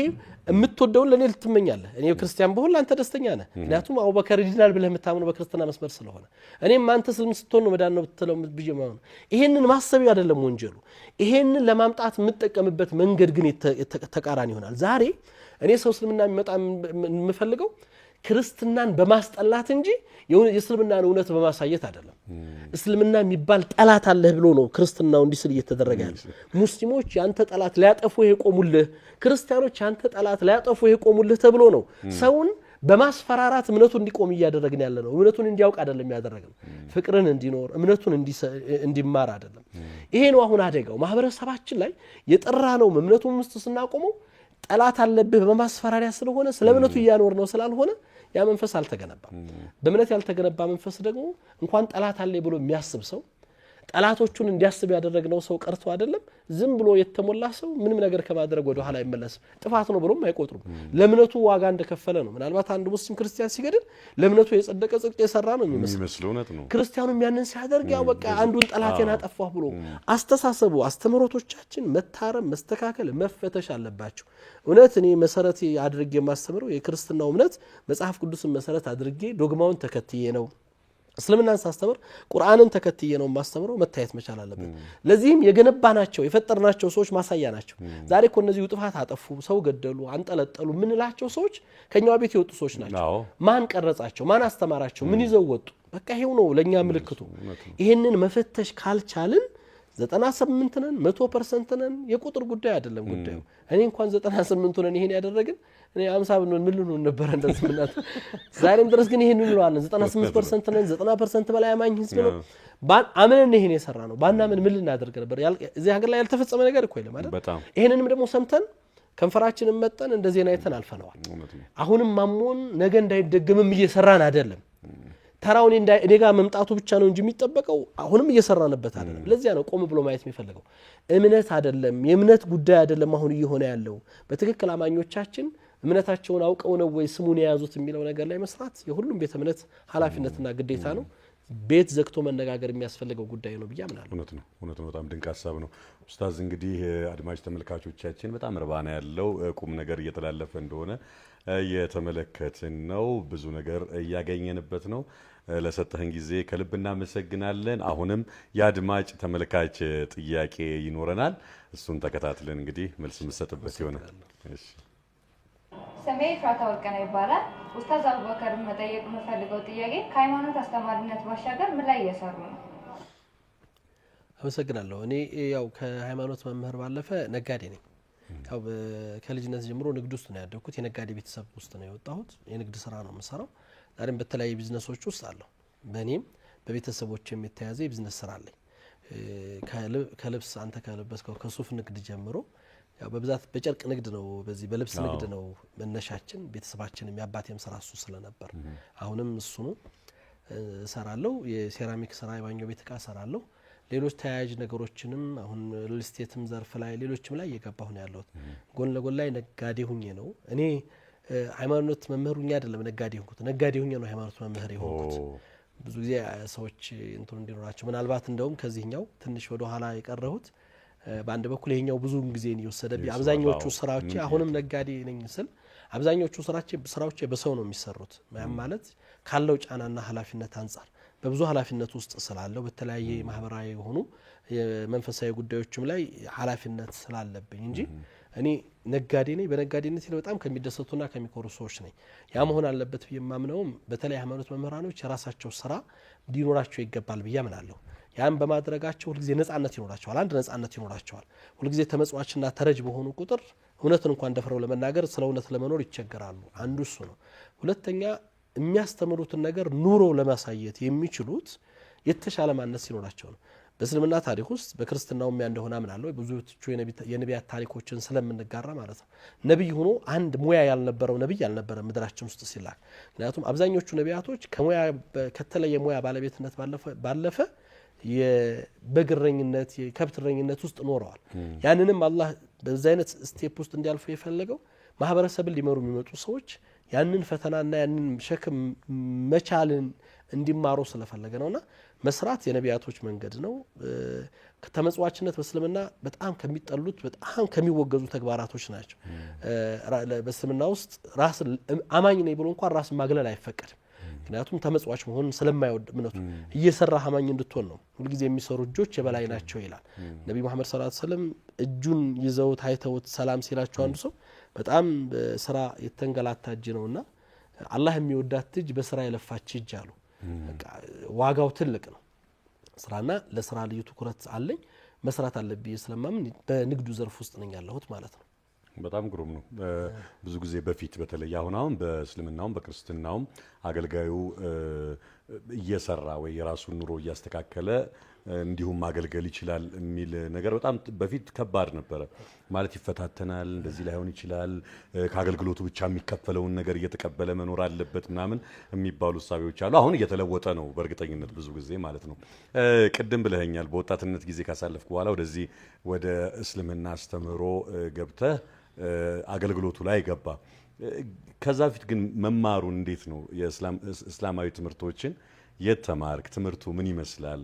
የምትወደው ለኔ ልትመኛለህ እኔ ክርስቲያን በሁሉ አንተ ደስተኛ ነህ ምክንያቱም አቡበከር ይድናል ብለህ የምታምነው በክርስቲያና መስመር ስለሆነ እኔም አንተ እስልም ስትሆን ነው መዳን ነው ብትለው ብዬ ማምነው ይሄንን ማሰብ አይደለም ወንጀሉ ይሄንን ለማምጣት የምጠቀምበት መንገድ ግን ተቃራኒ ይሆናል ዛሬ እኔ ሰው እስልምና የሚመጣ የምፈልገው ክርስትናን በማስጠላት እንጂ የእስልምናን እውነት በማሳየት አይደለም እስልምና የሚባል ጠላት አለህ ብሎ ነው ክርስትናው እንዲስል እየተደረገ ያለው ሙስሊሞች ያንተ ጠላት ሊያጠፉ ይቆሙልህ ክርስቲያኖች ያንተ ጠላት ሊያጠፉ ይቆሙልህ ተብሎ ነው ሰውን በማስፈራራት እምነቱ እንዲቆም እያደረግን ያለ ነው እምነቱን እንዲያውቅ አይደለም ያደረግነው ፍቅርን እንዲኖር እምነቱን እንዲማር አይደለም ይሄ ነው አሁን አደጋው ማህበረሰባችን ላይ የጠራ ነው እምነቱን ውስጥ ስናቆመው ጠላት አለብህ በማስፈራሪያ ስለሆነ ስለምነቱ ያኖር ነው ስላልሆነ ያ መንፈስ አልተገነባም በእምነት ያልተገነባ መንፈስ ደግሞ እንኳን ጠላት አለ ብሎ የሚያስብ ሰው ጠላቶቹን እንዲያስብ ያደረግነው ሰው ቀርቶ አይደለም ዝም ብሎ የተሞላ ሰው ምንም ነገር ከማድረግ ወደ ኋላ አይመለስ ጥፋት ነው ብሎም አይቆጥሩም ለምነቱ ዋጋ እንደከፈለ ነው ምናልባት አንድ ሙስሊም ክርስቲያን ሲገድል ለምነቱ የጸደቀ ጽድቅ የሰራ ነው የሚመስለው እውነት ነው ክርስቲያኑም ያንን ሲያደርግ ያው በቃ አንዱን ጠላቴን አጠፋሁ ብሎ አስተሳሰቡ አስተምሮቶቻችን መታረም መስተካከል መፈተሽ አለባቸው እውነት እኔ መሰረት አድርጌ የማስተምረው የክርስትናው እምነት መጽሐፍ ቅዱስን መሰረት አድርጌ ዶግማውን ተከትዬ ነው እስልምናን ሳስተምር ቁርአንን ተከትዬ ነው ማስተምረው መታየት መቻል አለበት ለዚህም የገነባናቸው የፈጠርናቸው ሰዎች ማሳያ ናቸው ዛሬ እኮ እነዚህ ጥፋት አጠፉ ሰው ገደሉ አንጠለጠሉ ምን ላቸው ሰዎች ከኛው ቤት የወጡ ሰዎች ናቸው ማን ቀረጻቸው ማን አስተማራቸው ምን ይዘው ወጡ በቃ ይሄው ነው ለኛ ምልክቱ ይሄንን መፈተሽ ካልቻልን 98 ነን 100% ነን የቁጥር ጉዳይ አይደለም ጉዳዩ እኔ እንኳን 98 ነን ይሄን ያደረግን እኔ 50 ነን ምን ልሆን ነበር እንደዚህ ምናት ዛሬም ድረስ ግን ይሄን እንለዋለን 98% ነን 90% በላይ አማኝ ህዝብ ነው አመንን ይሄን የሰራ ነው ባና ምን ልናደርግ ነበር እዚህ ሀገር ላይ ያልተፈጸመ ነገር እኮ የለም አይደል ይሄንንም ደግሞ ሰምተን ከንፈራችንን መጠን እንደዚህ አይተን አልፈነዋል አሁንም ማሞን ነገ እንዳይደገምም እየሰራን አይደለም ተራውን እኔ ጋር መምጣቱ ብቻ ነው እንጂ የሚጠበቀው አሁንም እየሰራንበት አይደለም ለዚያ ነው ቆም ብሎ ማየት የሚፈልገው እምነት አይደለም የእምነት ጉዳይ አይደለም አሁን እየሆነ ያለው በትክክል አማኞቻችን እምነታቸውን አውቀው ነው ወይ ስሙን የያዙት የሚለው ነገር ላይ መስራት የሁሉም ቤተ እምነት ኃላፊነትና ግዴታ ነው ቤት ዘግቶ መነጋገር የሚያስፈልገው ጉዳይ ነው ብያምናለሁ እውነት ነው በጣም ድንቅ ሐሳብ ነው ኡስታዝ እንግዲህ አድማጭ ተመልካቾቻችን በጣም ርባና ያለው ቁም ነገር እየተላለፈ እንደሆነ እየተመለከትን ነው ብዙ ነገር እያገኘንበት ነው ለሰጠህን ጊዜ ከልብ እናመሰግናለን አሁንም የአድማጭ ተመልካች ጥያቄ ይኖረናል እሱን ተከታትለን እንግዲህ መልስ መስጠትበት ይሆናል እሺ ስሜ ፍራታ ወርቅና ይባላል ኡስታዝ አቡበከር መጠየቅ የምፈልገው ጥያቄ ከሃይማኖት አስተማሪነት ባሻገር ምን ላይ እየሰሩ ነው አመሰግናለሁ እኔ ያው ከሃይማኖት መምህር ባለፈ ነጋዴ ነኝ ያው ከልጅነት ጀምሮ ንግድ ውስጥ ነው ያደግኩት የነጋዴ ቤተሰብ ውስጥ ነው የወጣሁት የንግድ ስራ ነው የምሰራው ዛሬም በተለያዩ ቢዝነሶች ውስጥ አለው በእኔም በቤተሰቦች የሚተያዘ የቢዝነስ ስራ አለኝ ከልብስ አንተ ከለበስከው ከሱፍ ንግድ ጀምሮ ያው በብዛት በጨርቅ ንግድ ነው በዚህ በልብስ ንግድ ነው መነሻችን ቤተሰባችን የሚያባቴም ስራ እሱ ስለነበር አሁንም እሱ ነው ሰራለው የሴራሚክ ስራ የባኞ ቤት ዕቃ ሰራለው ሌሎች ተያያዥ ነገሮችንም አሁን ሪል ስቴትም ዘርፍ ላይ ሌሎችም ላይ እየገባሁ ነው ያለሁት ጎን ለጎን ላይ ነጋዴ ሁኜ ነው እኔ ሃይማኖት መምህር ሁኜ አይደለም ነጋዴ ሆንኩት ነጋዴ ሁኜ ነው ሃይማኖት መምህር የሆንኩት ብዙ ጊዜ ሰዎች እንትን እንዲኖራቸው ምናልባት እንደውም ከዚህኛው ትንሽ ወደ ኋላ የቀረሁት በአንድ በኩል ይሄኛው ብዙ ጊዜ ይወሰደብኝ አብዛኞቹ ስራዎች አሁንም ነጋዴ ነኝ ስል አብዛኞቹ ስራዎች በሰው ነው የሚሰሩት ማለት ካለው ጫናና ኃላፊነት አንፃር በብዙ ኃላፊነት ውስጥ ስላለው በተለያየ ማህበራዊ የሆኑ የመንፈሳዊ ጉዳዮችም ላይ ኃላፊነት ስላለብኝ እንጂ እኔ ነጋዴ ነኝ በነጋዴነት በጣም ከሚደሰቱና ከሚኮሩ ሰዎች ነኝ ያ መሆን አለበት በየማምነውም በተለይ ሃይማኖት መምህራኖች የራሳቸው ስራ እንዲኖራቸው ይገባል በየምናለሁ ያን በማድረጋቸው ሁሉ ጊዜ ነጻነት ይኖራቸዋል አንድ ነጻነት ይኖራቸዋል ሁሉ ጊዜ ተመጽዋችና ተረጅ በሆኑ ቁጥር እውነትን እንኳን ደፍረው ለመናገር ስለ እውነት ለመኖር ይቸገራሉ አንዱ እሱ ነው ሁለተኛ የሚያስተምሩትን ነገር ኑሮ ለማሳየት የሚችሉት የተሻለ ማነስ ይኖራቸው ነው በእስልምና ታሪክ ውስጥ በክርስትናውም ያ እንደሆነ አምናለሁ ብዙዎቹ የነቢያት ታሪኮችን ስለምንጋራ ማለት ነው ነብይ ሆኖ አንድ ሙያ ያልነበረው ነብይ ያልነበረ ምድራችን ውስጥ ሲላክ ምክንያቱም አብዛኞቹ ነቢያቶች ከሙያ ከተለየ ሙያ ባለቤትነት ባለፈ የበግረኝነት የከብትረኝነት ውስጥ ኖረዋል ያንንም አላህ በዛ አይነት ስቴፕ ውስጥ እንዲያልፉ የፈለገው ማህበረሰብን ሊመሩ የሚመጡ ሰዎች ያንን ፈተናና ያንን ሸክም መቻልን እንዲማሩ ስለፈለገ ነውና መስራት የነቢያቶች መንገድ ነው ከተመጽዋችነት በእስልምና በጣም ከሚጠሉት በጣም ከሚወገዙ ተግባራቶች ናቸው በእስልምና ውስጥ ራስ አማኝ ነኝ ብሎ እንኳን ራስ ማግለል አይፈቀድም ምክንያቱም ተመጽዋች መሆን ስለማይወድ እምነቱ እየሰራ አማኝ እንድትሆን ነው ሁሉ ጊዜ የሚሰሩ እጆች የበላይ ናቸው ይላል ነብዩ መሐመድ ሰለላሁ ዐለይሂ ወሰለም እጁን ይዘው ታይተውት ሰላም ሲላቸው አንዱ ሰው በጣም ስራ የተንገላታ እጅ ነውና አላህ የሚወዳት እጅ በስራ የለፋች እጅ አሉ በቃ ዋጋው ትልቅ ነው ስራና ለስራ ልዩ ትኩረት አለኝ መስራት አለብኝ ስለማምን በንግዱ ዘርፍ ውስጥ ነኝ ያለሁት ማለት ነው በጣም ግሩም ነው ብዙ ጊዜ በፊት በተለይ አሁን በእስልምናውም በክርስትናውም አገልጋዩ እየሰራ ወይ የራሱን ኑሮ እያስተካከለ እንዲሁም ማገልገል ይችላል የሚል ነገር በጣም በፊት ከባድ ነበረ ማለት ይፈታተናል እንደዚህ ላይሆን ይችላል ከአገልግሎቱ ብቻ የሚከፈለውን ነገር እየተቀበለ መኖር አለበት ምናምን የሚባሉ ሐሳቦች አሉ አሁን እየተለወጠ ነው በእርግጠኝነት ብዙ ጊዜ ማለት ነው ቅድም ብለኸኛል በወጣትነት ጊዜ ካሳለፍኩ በኋላ ወደዚህ ወደ እስልምና አስተምሮ ገብተህ አገልግሎቱ ላይ ገባ ከዛ በፊት ግን መማሩን እንዴት ነው የእስላማዊ ትምህርቶችን የተማርክ ትምህርቱ ምን ይመስላል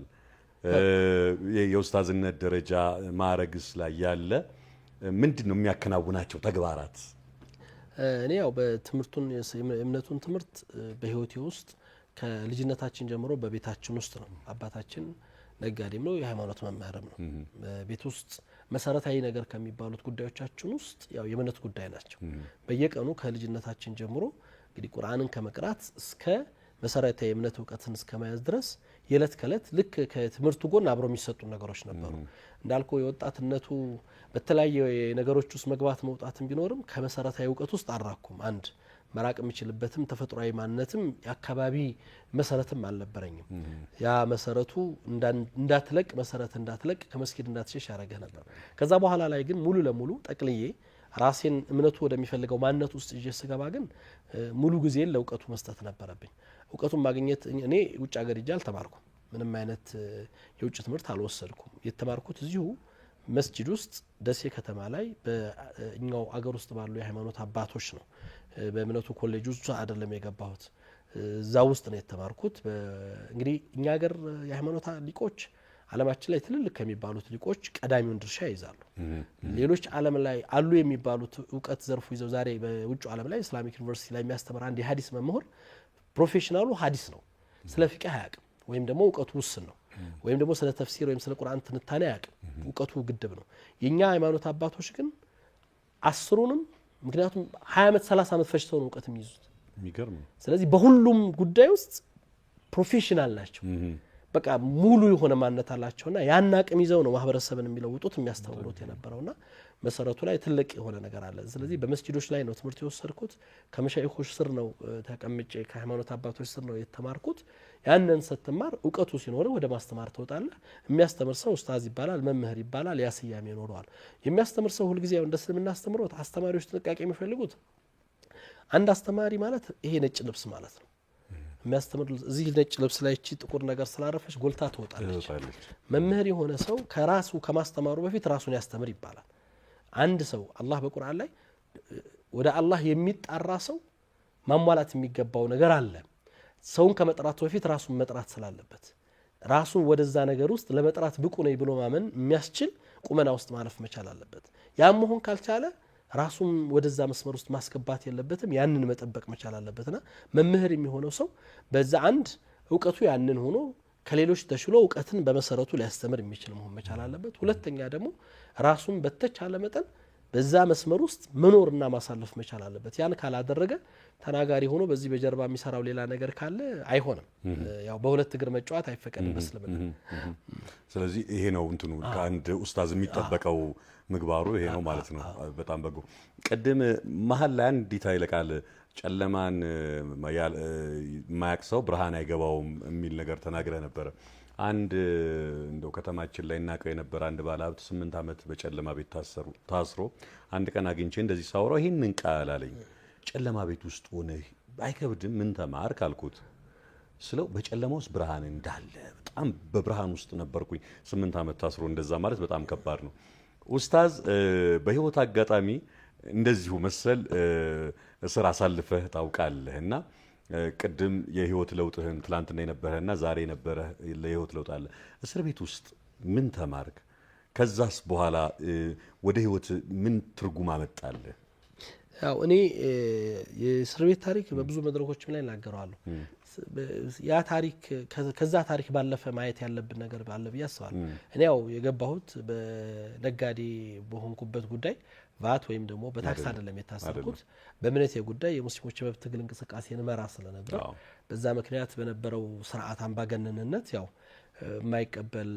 የኡስታዝነት ደረጃ ማዕረግስ ላይ ያለ ምንድነው የሚያከናውናቸው ተግባራት እኔ ያው በትምህርቱን የእምነቱን ትምህርት በህይወቴ ውስጥ ከልጅነታችን ጀምሮ በቤታችን ውስጥ ነው አባታችን ነጋዴም ነው የሃይማኖት መምህርም ነው በቤት ውስጥ መሰረታዊ ነገር ከሚባሉት ጉዳዮቻችን ውስጥ ያው የእምነት ጉዳይ ናቸው በየቀኑ ከልጅነታችን ጀምሮ እንግዲህ ቁርአንን ከመቅራት እስከ መሰረታዊ የእምነት ዕውቀትን እስከመያዝ ድረስ የለት ከለት ልክ ከትምህርቱ ጎን አብሮ የሚሰጡ ነገሮች ነበሩ እንዳልኩ የወጣትነቱ በተለያየ ነገሮች ውስጥ መግባት መውጣትም ቢኖርም ከመሰረታዊ ዕውቀት ውስጥ አራኩም አንድ መራቅ የሚችልበትም ተፈጥሯዊ ማንነትም የአካባቢ መሰረትም አልነበረኝም ያ መሰረቱ እንዳትለቅ መሰረት እንዳትለቅ ከመስጊድ እንዳትሸሽ ያረገ ነበር ከዛ በኋላ ላይ ግን ሙሉ ለሙሉ ጠቅልዬ ራሴን እምነቱ ወደሚፈልገው ማንነት ውስጥ እየስገባ ግን ሙሉ ጊዜ ለዕውቀቱ መስጠት ነበረብኝ ዕውቀቱን ማግኘት እኔ ውጭ ሀገር ይጃል ተማርኩም ምንም አይነት የውጭ ትምህርት አልወሰድኩም የተማርኩት እዚሁ መስጂድ ውስጥ ደሴ ከተማ ላይ በእኛው አገር ውስጥ ባሉ የሃይማኖት አባቶች ነው በእምነቱ ኮሌጅ ውስጥ አይደለም የገባሁት እዛ ውስጥ ነው የተማርኩት እንግዲህ እኛ ሀገር የሃይማኖት ሊቆች ዓለማችን ላይ ትልልቅ ከሚባሉት ሊቆች ቀዳሚውን ድርሻ ይይዛሉ ሌሎች ዓለም ላይ አሉ የሚባሉት ዕውቀት ዘርፉ ይዘው ዛሬ በውጭ ዓለም ላይ ኢስላሚክ ዩኒቨርሲቲ ላይ የሚያስተምር አንድ የሐዲስ መምህር ፕሮፌሽናሉ ሐዲስ ነው ስለ ፊቅህ አያውቅም ወይም ደግሞ ዕውቀቱ ውስን ነው ወይም ደግሞ ስለ ተፍሲር ወይም ስለ ቁርአን ትንታኔ አያውቅም ዕውቀቱ ግድብ ነው የኛ ሃይማኖት አባቶች ግን አስሩንም ምክንያቱም 20 ዓመት 30 ዓመት ፈጅተው ነው ዕውቀት የሚይዙት የሚገርም ስለዚህ በሁሉም ጉዳይ ውስጥ ፕሮፌሽናል ናቸው በቃ ሙሉ የሆነ ማንነት አላቸውና ያን አቅም ይዘው ነው ማህበረሰብን የሚለውጡት የሚያስተምሩት የነበረውና መሰረቱ ላይ ትልቅ የሆነ ነገር አለ ስለዚህ በመስጂዶች ላይ ነው ትምህርት የወሰድኩት ከመሻይኾች ስር ነው ተቀምጬ ከሃይማኖት አባቶች ስር ነው የተማርኩት ያንን ስትማር ዕውቀቱ ሲኖር ወደ ማስተማር ተወጣለ የሚያስተምር ሰው ኡስታዝ ይባላል መምህር ይባላል ያ ስያሜ ይኖረዋል የሚያስተምር ሰው ሁሉ ጊዜ እንደ እስልምና አስተምሮት አስተማሪዎች ጥንቃቄ የሚፈልጉት አንድ አስተማሪ ማለት ይሄ ነጭ ልብስ ማለት ነው የሚያስተምር እዚህ ነጭ ልብስ ላይ እቺ ጥቁር ነገር ስላረፈች ጎልታ ትወጣለች መምህር የሆነ ሰው ከራሱ ከማስተማሩ በፊት ራሱን ያስተምር ይባላል አንድ ሰው አላህ በቁርአን ላይ ወደ አላህ የሚጣራ ሰው ማሟላት የሚገባው ነገር አለ ሰውን ከመጥራቱ በፊት ራሱን መጥራት ስላለበት ራሱን ወደዛ ነገር ውስጥ ለመጥራት ብቁ ነኝ ብሎ ማመን የሚያስችል ቁመና ውስጥ ማለፍ መቻል አለበት። ያም መሆን ካልቻለ ራሱን ወደዛ መስመር ውስጥ ማስገባት የለበትም። ያንን መጠበቅ መቻል አለበትና መምህር የሚሆነው ሰው በዛ አንድ ዕውቀቱ ያንን ሆኖ ከሌሎች ተሽሎ ዕውቀትን በመሰረቱ ሊያስተምር የሚችል መሆን መቻል አለበት። ሁለተኛ ደግሞ ራሱን በተቻለ መጠን በዛ መስመር ውስጥ መኖርና ማሳለፍ መቻል አለበት። ያን ካላደረገ ተናጋሪ ሆኖ በዚህ በጀርባ የሚሰራው ሌላ ነገር ካለ አይሆንም። ያው በሁለት እግር መጫወት አይፈቀድም በእስልምና። ስለዚህ ይሄ ነው እንትኑ ከአንድ ኡስታዝ የሚጠበቀው ምግባሩ ይሄ ነው ማለት ነው። በጣም በጎ። ቅድም መሀል ላይ አንድ ዲታይል ቃል ጨለማን የማያውቅ ሰው ብርሃን አይገባውም የሚል ነገር ተናግረ ነበረ። አንድ እንደው ከተማችን ላይ እናቀው የነበረ አንድ ባለሀብት 8 ዓመት በጨለማ ቤት ታስሮ አንድ ቀን አግኝቼ እንደዚህ ሳወራው ይሄንን ቃል አለኝ። ጨለማ ቤት ውስጥ ሆነ አይከብድም ምን ተማርክ አልኩት። ስለው በጨለማ ውስጥ ብርሃን እንዳለ በጣም በብርሃን ውስጥ ነበርኩኝ። 8 ዓመት ታስሮ እንደዛ ማለት በጣም ከባድ ነው። ኡስታዝ በህይወት አጋጣሚ እንደዚሁ መሰል እስር አሳልፈህ ታውቃለህና ቅድም የህይወት ለውጥህን ትላንትና የነበረና ዛሬ የነበረ ለህይወት ለውጥ አለ። እስር ቤት ውስጥ ምን ተማርክ? ከዛስ በኋላ ወደ ህይወት ምን ትርጉም አመጣልህ? ያው እኔ የእስር ቤት ታሪክ በብዙ መድረኮችም ላይ እናገራለሁ። ያ ታሪክ ከዛ ታሪክ ባለፈ ማየት ያለብን ነገር ባለ ብዬ አስባለሁ። እኔ ያው የገባሁት በነጋዴ በሆንኩበት ጉዳይ ቫት ወይም ደግሞ በታክስ አይደለም የታሰርኩት። በእምነቴ ጉዳይ የሙስሊሞች መብት ትግል እንቅስቃሴን መራ ስለነበር በዛ ምክንያት በነበረው ስርዓት አምባገነንነት ያው የማይቀበል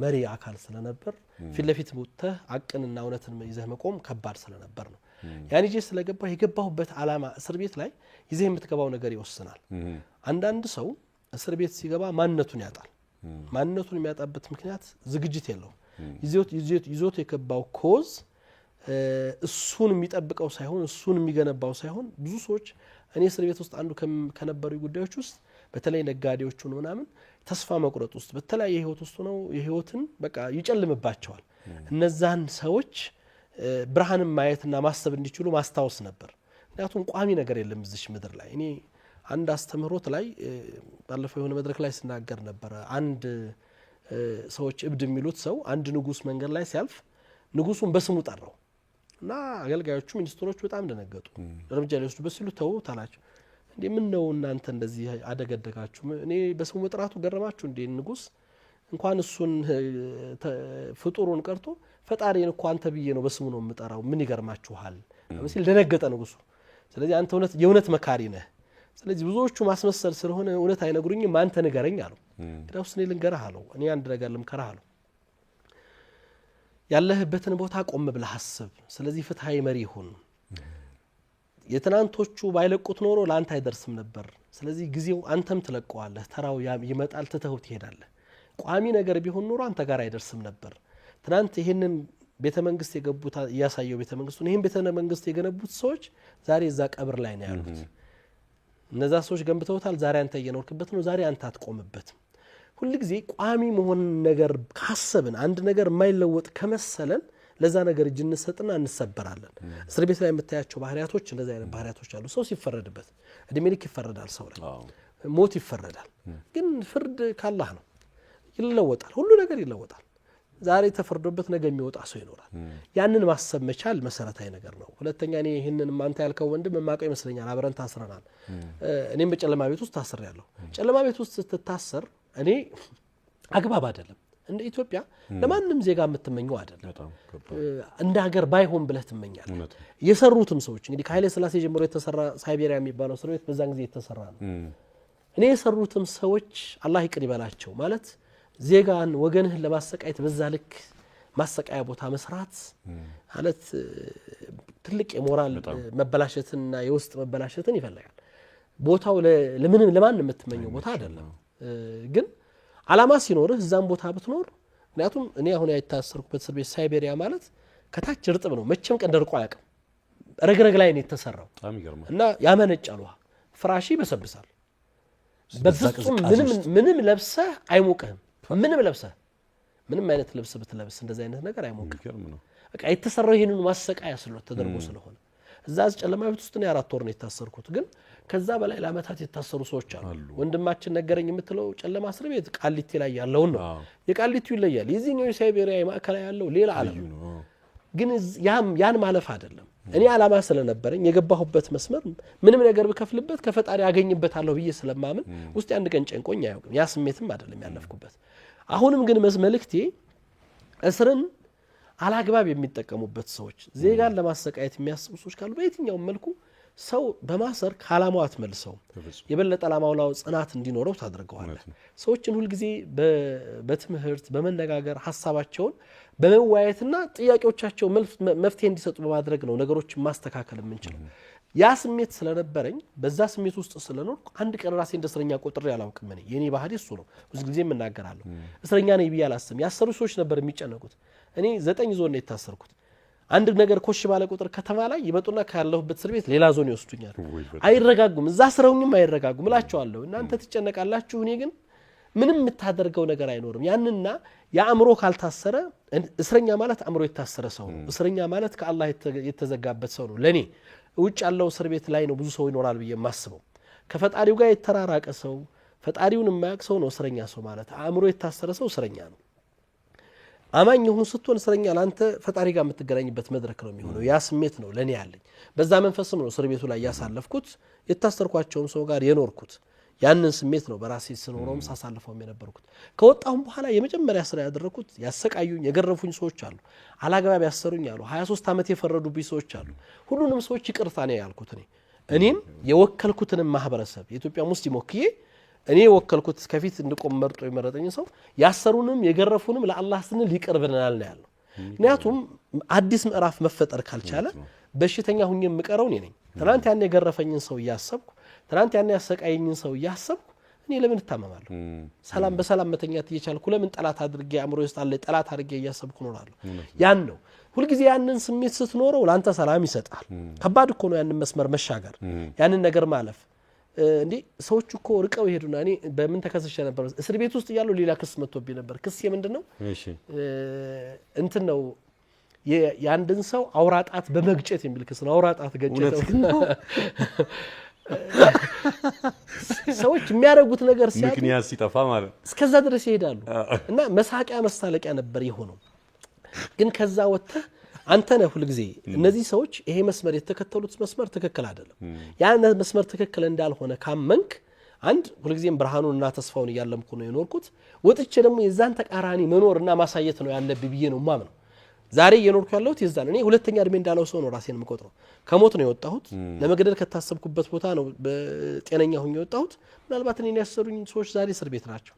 መሪ አካል ስለነበር ፊት ለፊት ወጥተህ አቅንና እውነትን ይዘህ መቆም ከባድ ስለነበር ነው። ያን ይዤ ስለገባሁ የገባሁበት ዓላማ እስር ቤት ላይ ይዘህ የምትገባው ነገር ይወስናል። አንዳንድ ሰው እስር ቤት ሲገባ ማንነቱን ያጣል። ማንነቱን የሚያጣበት ምክንያት ዝግጅት የለውም። ይዞት የገባው ኮዝ እሱን የሚጠብቀው ሳይሆን እሱን የሚገነባው ሳይሆን ብዙ ሰዎች እኔ እስር ቤት ውስጥ አንዱ ከነበሩ ጉዳዮች ውስጥ በተለይ ነጋዴዎቹን ምናምን ተስፋ መቁረጥ ውስጥ በተለያየ ህይወት ውስጥ ነው የህይወትን በቃ ይጨልምባቸዋል። እነዛን ሰዎች ብርሃንን ማየትና ማሰብ እንዲችሉ ማስታወስ ነበር። ምክንያቱም ቋሚ ነገር የለም እዚህ ምድር ላይ። እኔ አንድ አስተምህሮት ላይ ባለፈው የሆነ መድረክ ላይ ስናገር ነበር። አንድ ሰዎች እብድ የሚሉት ሰው አንድ ንጉስ መንገድ ላይ ሲያልፍ ንጉሱን በስሙ ጠራው እና አገልጋዮቹ ሚኒስትሮቹ በጣም ደነገጡ። እርምጃ ሊወስዱበት ሲሉ ተውት አላቸው። እንዴ ምን ነው እናንተ እንደዚህ አደገደጋችሁ? እኔ በስሙ መጥራቱ ገረማችሁ እንዴ? ንጉስ እንኳን እሱን ፍጡሩን ቀርቶ ፈጣሪን እንኳን አንተ ብዬ ነው በስሙ ነው የምጠራው፣ ምን ይገርማችኋል? ሲል ደነገጠ ንጉሱ። ስለዚህ አንተ የእውነት መካሪ ነህ። ስለዚህ ብዙዎቹ ማስመሰል ስለሆነ እውነት አይነግሩኝም፣ አንተ ንገረኝ አለው። እንግዲያውስ እኔ ልንገርህ አለው። እኔ አንድ ነገር ልምከርህ አለው። ያለህበትን ቦታ ቆም ብለህ አስብ። ስለዚህ ፍትሃዊ መሪ ሁን። የትናንቶቹ ባይለቁት ኖሮ ለአንተ አይደርስም ነበር። ስለዚህ ጊዜው አንተም ትለቀዋለህ፣ ተራው ይመጣል፣ ትተኸው ትሄዳለህ። ቋሚ ነገር ቢሆን ኖሮ አንተ ጋር አይደርስም ነበር። ትናንት ይሄንን ቤተ መንግስት የገቡት ያሳየው ቤተ መንግስቱን ይሄን ቤተ መንግስት የገነቡት ሰዎች ዛሬ እዛ ቀብር ላይ ነው ያሉት። እነዛ ሰዎች ገንብተውታል። ዛሬ አንተ እየኖርክበት ነው። ዛሬ አንተ አትቆምበትም። ሁሉ ጊዜ ቋሚ መሆን ነገር ካሰብን አንድ ነገር የማይለወጥ ከመሰለን ለዛ ነገር እጅ እንሰጥና እንሰበራለን። እስር ቤት ላይ የምታያቸው ባህሪያቶች እንደዛ አይነት ባህሪያቶች አሉ። ሰው ሲፈረድበት እድሜ ልክ ይፈረዳል። ሰው ላይ ሞት ይፈረዳል። ግን ፍርድ ካላህ ነው፣ ይለወጣል። ሁሉ ነገር ይለወጣል። ዛሬ ተፈርዶበት ነገ የሚወጣ ሰው ይኖራል። ያንን ማሰብ መቻል መሰረታዊ ነገር ነው። ሁለተኛ እኔ ይሄንን ማንተ ያልከው ወንድም የማውቀው ይመስለኛል። አብረን ታስረናል። እኔም በጨለማ ቤት ውስጥ ታስሬያለሁ። ጨለማ ቤት ውስጥ ስትታሰር እኔ አግባብ አይደለም። እንደ ኢትዮጵያ ለማንም ዜጋ የምትመኘው አይደለም። እንደ ሀገር ባይሆን ብለህ ትመኛለህ። የሰሩትም ሰዎች እንግዲህ ከኃይለ ሥላሴ ጀምሮ የተሰራ ሳይቤሪያ የሚባለው እስር ቤት በዛን ጊዜ የተሰራ ነው። እኔ የሰሩትም ሰዎች አላህ ይቅር ይበላቸው ማለት ዜጋን ወገንህን ለማሰቃየት በዛ ልክ ማሰቃያ ቦታ መስራት ማለት ትልቅ የሞራል መበላሸትና የውስጥ መበላሸትን ይፈልጋል። ቦታው ለምንም ለማን የምትመኘው ቦታ አይደለም። ግን አላማ ሲኖርህ እዛም ቦታ ብትኖር ምክንያቱም እኔ አሁን ያታሰርኩበት እስር ቤት ሳይቤሪያ ማለት ከታች እርጥብ ነው። መቼም ቀን ደርቆ አያውቅም። ረግረግ ላይ ነው የተሰራው እና ያመነጫል። ውሃ ፍራሽ ይበሰብሳል። በፍጹም ምንም ለብሰህ አይሞቅህም። ምንም ለብሰህ ምንም አይነት ልብስ ብትለብስ እንደዚህ አይነት ነገር አይሞቅህም። በቃ የተሰራው ይሄንን ማሰቃያ ተደርጎ ስለሆነ እዛ ጨለማ ቤት ውስጥ ነው 4 ወር ነው የታሰርኩት። ግን ከዛ በላይ ለአመታት የታሰሩ ሰዎች አሉ። ወንድማችን ነገረኝ የምትለው ጨለማ እስር ቤት ቃሊቲ ላይ ያለው ነው። የቃሊቲው ይለያል። የዚህኛው የሳይቤሪያ የማዕከላዊ ያለው ሌላ ዓለም ነው። ግን ያን ማለፍ አይደለም። እኔ ዓላማ ስለነበረኝ የገባሁበት መስመር ምንም ነገር በከፍልበት ከፈጣሪ ያገኝበታለሁ ብዬ ስለማምን ውስጥ አንድ ቀን ጨንቆኝ አያውቅም። ያ ስሜትም አይደለም ያለፍኩበት። አሁንም ግን መልእክቴ እስርን አላግባብ የሚጠቀሙበት ሰዎች፣ ዜጋን ለማሰቃየት የሚያስቡ ሰዎች ካሉ በየትኛውም መልኩ ሰው በማሰር ከዓላማው አትመልሰው። የበለጠ ዓላማው ጽናት እንዲኖረው ታደርገዋለህ። ሰዎችን ሁልጊዜ በትምህርት በመነጋገር ሀሳባቸውን በመወያየትና ጥያቄዎቻቸው መፍትሄ እንዲሰጡ በማድረግ ነው ነገሮችን ማስተካከል የምንችለው። ያ ስሜት ስለነበረኝ በዛ ስሜት ውስጥ ስለኖርኩ አንድ ቀን ራሴ እንደ እስረኛ ቆጥሬ አላውቅም። የኔ ባህሪ እሱ ነው። ብዙ ጊዜ የምናገራለሁ። እስረኛ ነኝ ብዬ አላስብም። ያሰሩ ሰዎች ነበር የሚጨነቁት። እኔ 9 ዞን ነው የታሰርኩት። አንድ ነገር ኮሽ ባለ ቁጥር ከተማ ላይ ይመጡና ካለሁበት እስር ቤት ሌላ ዞን ይወስዱኛል። አይረጋጉም። እዛ ስረውኝም አይረጋጉም እላቸዋለሁ። እናንተ ትጨነቃላችሁ፣ እኔ ግን ምንም የምታደርገው ነገር አይኖርም። ያንና የአእምሮ ካልታሰረ እስረኛ ማለት አእምሮ የታሰረ ሰው ነው። እስረኛ ማለት ከአላህ የተዘጋበት ሰው ነው። ለኔ ውጭ ያለው እስር ቤት ላይ ነው ብዙ ሰው ይኖራል ብዬ የማስበው። ከፈጣሪው ጋር የተራራቀ ሰው፣ ፈጣሪውን የማያውቅ ሰው ነው እስረኛ ሰው ማለት። አእምሮ የታሰረ ሰው እስረኛ ነው። አማኝ ይሁን ስትሆን እስረኛ ላንተ ፈጣሪ ጋር የምትገናኝበት መድረክ ነው የሚሆነው። ያ ስሜት ነው ለኔ ያለኝ። በዛ መንፈስም ነው እስር ቤቱ ላይ ያሳለፍኩት፣ የታሰርኳቸውን ሰው ጋር የኖርኩት። ያንን ስሜት ነው በራሴ ስኖረውም ሳሳልፈውም የነበርኩት። ከወጣሁም በኋላ የመጀመሪያ ስራ ያደረኩት ያሰቃዩኝ የገረፉኝ ሰዎች አሉ፣ አላግባብ ያሰሩኝ አሉ፣ 23 ዓመት የፈረዱብኝ ሰዎች አሉ። ሁሉንም ሰዎች ይቅርታ ነው ያልኩት። እኔም የወከልኩትንም ማህበረሰብ የኢትዮጵያ ሙስሊም ወክዬ እኔ የወከልኩት ከፊት እንድቆም መርጦ የመረጠኝ ሰው ያሰሩንም የገረፉንም ለአላህ ስንል ይቅር ብለናል ነው ያለው። ምክንያቱም አዲስ ምዕራፍ መፈጠር ካልቻለ በሽተኛ ሁኜ የምቀረው እኔ ነኝ። ትናንት ያን የገረፈኝን ሰው እያሰብኩ ትናንት ያን ያሰቃየኝን ሰው እያሰብኩ እኔ ለምን እታመማለሁ? ሰላም በሰላም መተኛት እየቻልኩ ለምን ጠላት አድርጌ አእምሮ ውስጥ አለ ጠላት አድርጌ እያሰብኩ እኖራለሁ? ያን ነው ሁልጊዜ ያንን ስሜት ስትኖረው ለአንተ ሰላም ይሰጣል። ከባድ እኮ ነው ያንን መስመር መሻገር፣ ያንን ነገር ማለፍ። እንዴ ሰዎች እኮ ርቀው ይሄዱና እኔ በምን ተከሰሸ ነበር? እስር ቤት ውስጥ እያለሁ ሌላ ክስ መጥቶብኝ ነበር። ክስ የምንድነው? እንትን ነው የአንድን ሰው አውራጣት በመግጨት የሚል ክስ ነው። አውራጣት ገጨተው ሰዎች የሚያደርጉት ነገር ሲያጡ ምክንያት ሲጠፋ ማለት እስከዛ ድረስ ይሄዳሉ። እና መሳቂያ መሳለቂያ ነበር የሆነው። ግን ከዛ ወጥተህ አንተ ነህ ሁልጊዜ እነዚህ ሰዎች ይሄ መስመር የተከተሉት መስመር ትክክል አይደለም፣ ያን መስመር ትክክል እንዳልሆነ ካመንክ አንድ ሁልጊዜም ብርሃኑንና ተስፋውን እያለምኩ ነው የኖርኩት። ወጥቼ ደግሞ የዛን ተቃራኒ መኖርና ማሳየት ነው ያለብኝ ብዬ ነው ማምነው። ዛሬ እየኖርኩ ያለሁት የዛን እኔ ሁለተኛ እድሜ እንዳለው ሰው ነው ራሴን የምቆጥረው። ከሞት ነው የወጣሁት። ለመገደል ከታሰብኩበት ቦታ ነው በጤነኛ ሆኜ የወጣሁት። ምናልባት እኔን ያሰሩኝ ሰዎች ዛሬ እስር ቤት ናቸው።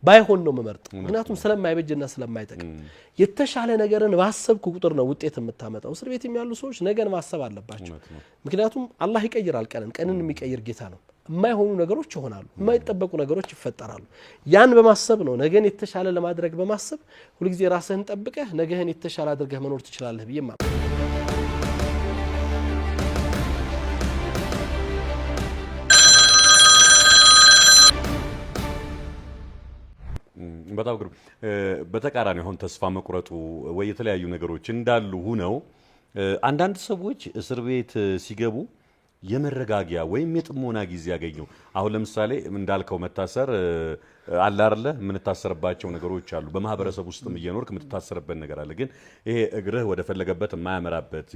ባይሆን ነው የምመርጠው፣ ምክንያቱም ስለማይበጅና ስለማይጠቅም። የተሻለ ነገርን ባሰብኩ ቁጥር ነው ውጤት የምታመጣው። እስር ቤት የሚያሉ ሰዎች ነገን ማሰብ አለባቸው። ምክንያቱም አላህ ይቀይራል ቀንን የሚቀይር ጌታ ነው። የማይሆኑ ነገሮች ይሆናሉ፣ የማይጠበቁ ነገሮች ይፈጠራሉ። ያን በማሰብ ነው ነገን የተሻለ ለማድረግ በማሰብ ሁልጊዜ ራስህን ጠብቀህ ነገህን የተሻለ አድርገህ መኖር ትችላለህ ብዬ ማለት ነው። በጣም ግሩም። በተቃራኒ አሁን ተስፋ መቁረጡ ወይ የተለያዩ ነገሮች እንዳሉ ሆነው አንዳንድ ሰዎች እስር ቤት ሲገቡ የመረጋጊያ ወይም የጥሞና ጊዜ ያገኘው። አሁን ለምሳሌ እንዳልከው መታሰር አለ አይደለ? የምንታሰርባቸው ነገሮች አሉ። በማህበረሰብ ውስጥም እየኖርክ የምትታሰርበት ነገር አለ። ግን ይሄ እግርህ ወደ ፈለገበት የማያመራበት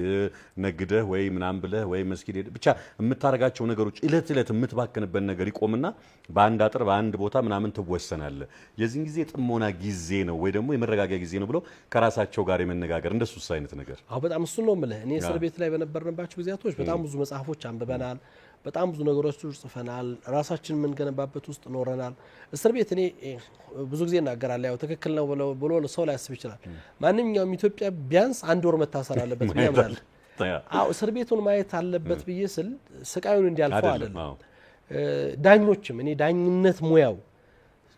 ነግደህ ወይ ምናምን ብለህ ወይ መስጊድ ብቻ የምታረጋቸው ነገሮች እለት እለት የምትባክንበት ነገር ይቆምና በአንድ አጥር በአንድ ቦታ ምናምን ትወሰናለህ። የዚህን ጊዜ ጥሞና ጊዜ ነው ወይ ደግሞ የመረጋጊያ ጊዜ ነው ብለው ከራሳቸው ጋር የመነጋገር እንደሱስ አይነት ነገር። አዎ በጣም እሱ ነው የምልህ። እኔ እስር ቤት ላይ በነበርንባቸው ጊዜያቶች በጣም ብዙ መጽሐፎች አንብበናል። በጣም ብዙ ነገሮች ጽፈናል። ራሳችን ምን ገነባበት ውስጥ ኖረናል። እስር ቤት እኔ ብዙ ጊዜ እናገራለሁ። ያው ትክክል ነው ብሎ ሰው ላይ ያስብ ይችላል። ማንኛውም ኢትዮጵያ ቢያንስ 1 ወር መታሰር አለበት ብዬ አምናለሁ። አዎ እስር ቤቱን ማየት አለበት ብዬ ስል ስቃዩን እንዲያልፈው አይደለም። ዳኞችም እኔ ዳኝነት ሙያው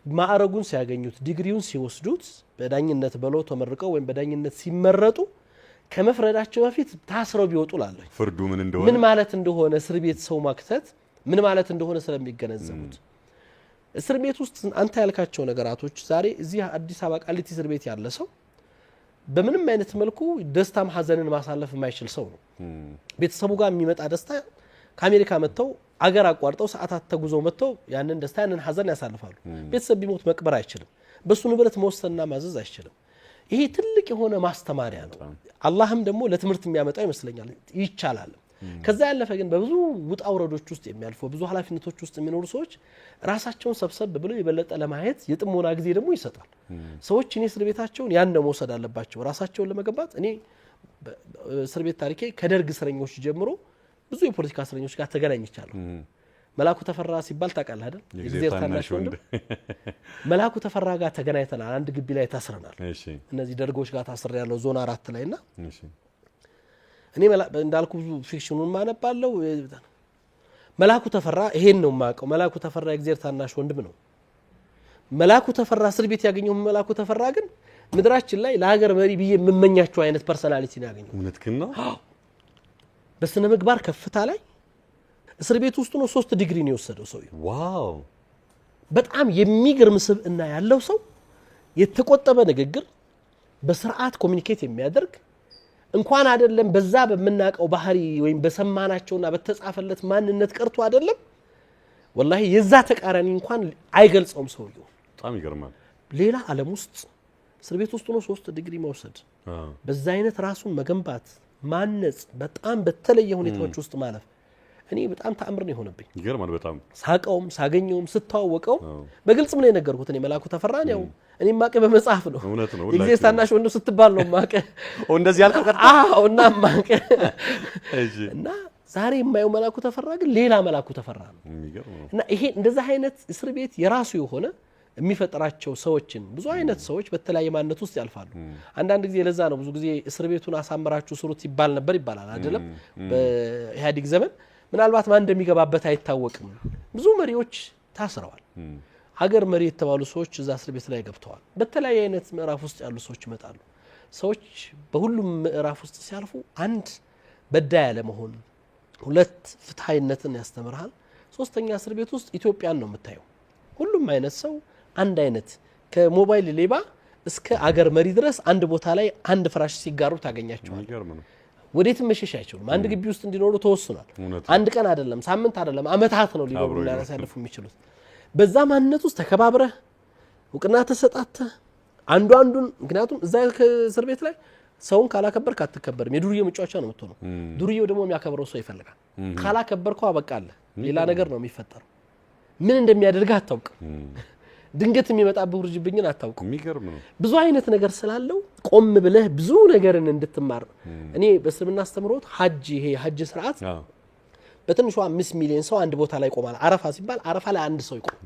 ማዕረጉን ሲያገኙት ዲግሪውን ሲወስዱት በዳኝነት በለው ተመርቀው ወይም በዳኝነት ሲመረጡ ከመፍረዳቸው በፊት ታስረው ቢወጡ ላለሁ ፍርዱ ምን ማለት እንደሆነ እስር ቤት ሰው ማክተት ምን ማለት እንደሆነ ስለሚገነዘቡት እስር ቤት ውስጥ አንተ ያልካቸው ነገራቶች ዛሬ እዚህ አዲስ አበባ ቃሊቲ እስር ቤት ያለ ሰው በምንም አይነት መልኩ ደስታም ሐዘንን ማሳለፍ የማይችል ሰው ነው ቤተሰቡ ጋር የሚመጣ ደስታ ከአሜሪካ መጥተው አገር አቋርጠው ሰዓታት ተጉዘው መጥተው ያንን ደስታ ያንን ሐዘን ያሳልፋሉ ቤተሰብ ቢሞት መቅበር አይችልም በሱ ንብረት መወሰንና ማዘዝ አይችልም ይሄ ትልቅ የሆነ ማስተማሪያ ነው አላህም ደግሞ ለትምህርት የሚያመጣው ይመስለኛል ይቻላል ከዛ ያለፈ ግን በብዙ ውጣ ውረዶች ውስጥ የሚያልፉ ብዙ ኃላፊነቶች ውስጥ የሚኖሩ ሰዎች ራሳቸውን ሰብሰብ ብለው የበለጠ ለማየት የጥሞና ጊዜ ደግሞ ይሰጣል ሰዎች እኔ እስር ቤታቸውን ያን ነው መውሰድ አለባቸው ራሳቸውን ለመገንባት እኔ እስር ቤት ታሪኬ ከደርግ እስረኞች ጀምሮ ብዙ የፖለቲካ እስረኞች ጋር ተገናኝቻለሁ መላኩ ተፈራ ሲባል ታውቃለህ አይደል የጊዜር ታናሽ ወንድም መላኩ ተፈራ ጋር ተገናኝተናል አንድ ግቢ ላይ ታስረናል እሺ እነዚህ ደርጎች ጋር ታስረ ያለው ዞን 4 ላይና እሺ እኔ እንዳልኩ ብዙ ፊክሽኑን ማነባለው መላኩ ተፈራ ይሄን ነው ማቀው መላኩ ተፈራ የጊዜር ታናሽ ወንድም ነው መላኩ ተፈራ እስር ቤት ያገኘው መላኩ ተፈራ ግን ምድራችን ላይ ለሀገር መሪ ብዬ የምመኛቸው አይነት ፐርሰናሊቲ ነው ያገኘው እውነትክን ነው በስነ ምግባር ከፍታ ላይ እስር ቤት ውስጥ ነው 3 ዲግሪ ነው የወሰደው ሰው ዋው በጣም የሚገርም ስብዕና ያለው ሰው የተቆጠበ ንግግር በስርዓት ኮሙኒኬት የሚያደርግ እንኳን አይደለም በዛ በመናቀው ባህሪ ወይም በሰማናቸውና በተጻፈለት ማንነት ቀርቶ አይደለም والله የዛ ተቃራኒ እንኳን አይገልጸውም ሰውየው በጣም ይገርማል ሌላ ዓለም ውስጥ እስር ቤት ውስጥ ነው 3 ዲግሪ መውሰድ በዛ አይነት ራሱን መገንባት ማነጽ በጣም በተለየ ሁኔታዎች ውስጥ ማለፍ እኔ በጣም ተአምር ነው የሆነብኝ ይገርማል በጣም ሳቀውም ሳገኘውም ስተዋወቀው በግልጽ ምን የነገርኩት እኔ መላኩ ተፈራን ያው እኔ ማቀ በመጽሐፍ ነው እውነት ነው እግዚአብሔር ታናሽ ወንዱ ስትባል ነው ማቀ እንደዚህ ያልከው እና ማቀ እሺ እና ዛሬ የማየው መላኩ ተፈራ ግን ሌላ መላኩ ተፈራ ነው የሚገርም እና ይሄ እንደዛ አይነት እስር ቤት የራሱ የሆነ የሚፈጥራቸው ሰዎችን ብዙ አይነት ሰዎች በተለያየ ማንነት ውስጥ ያልፋሉ አንዳንድ ጊዜ ለዛ ነው ብዙ ጊዜ እስር ቤቱን አሳምራችሁ ስሩት ይባላል አይደለም በኢህአዲግ ዘመን ምናልባት ማን እንደሚገባበት አይታወቅም ብዙ መሪዎች ታስረዋል ሀገር መሪ የተባሉ ሰዎች እዛ እስር ቤት ላይ ገብተዋል በተለያየ አይነት ምዕራፍ ውስጥ ያሉ ሰዎች ይመጣሉ ሰዎች በሁሉም ምዕራፍ ውስጥ ሲያልፉ አንድ በዳይ ያለ መሆን ሁለት ፍትሃይነትን ያስተምራል ሶስተኛ እስር ቤት ውስጥ ኢትዮጵያን ነው የምታየው ሁሉም አይነት ሰው አንድ አይነት ከሞባይል ሌባ እስከ አገር መሪ ድረስ አንድ ቦታ ላይ አንድ ፍራሽ ሲጋሩ ታገኛቸዋል ወዴትም መሸሽ አይችሉም አንድ ግቢ ውስጥ እንዲኖሩ ተወስኗል አንድ ቀን አይደለም ሳምንት አይደለም አመታት ነው ሊኖሩ ያሳልፉ የሚችሉት በዛ ማንነት ውስጥ ተከባብረህ ወቅና ተሰጣተ አንዱን ምክንያቱም እዛ እስር ቤት ላይ ሰውን ካላከበርክ አትከበርም የዱርዬ መጫወቻ ነው የምትሆነው ዱርዬው ደግሞ የሚያከብረው ሰው ይፈልጋል ካላከበርከው አበቃለ ሌላ ነገር ነው የሚፈጠረው ምን እንደሚያደርግ አታውቅም ድንገት የሚመጣብህ ውርጅብኝን አታውቅም የሚገርም ነው ብዙ አይነት ነገር ስላለው ቆም ብለህ ብዙ ነገርን እንድትማር እኔ በእስልምና አስተምሮት ሐጅ ይሄ ሐጅ ስርዓት በትንሹ 5 ሚሊዮን ሰው አንድ ቦታ ላይ ቆማል አረፋ ሲባል አረፋ ላይ አንድ ሰው ይቆም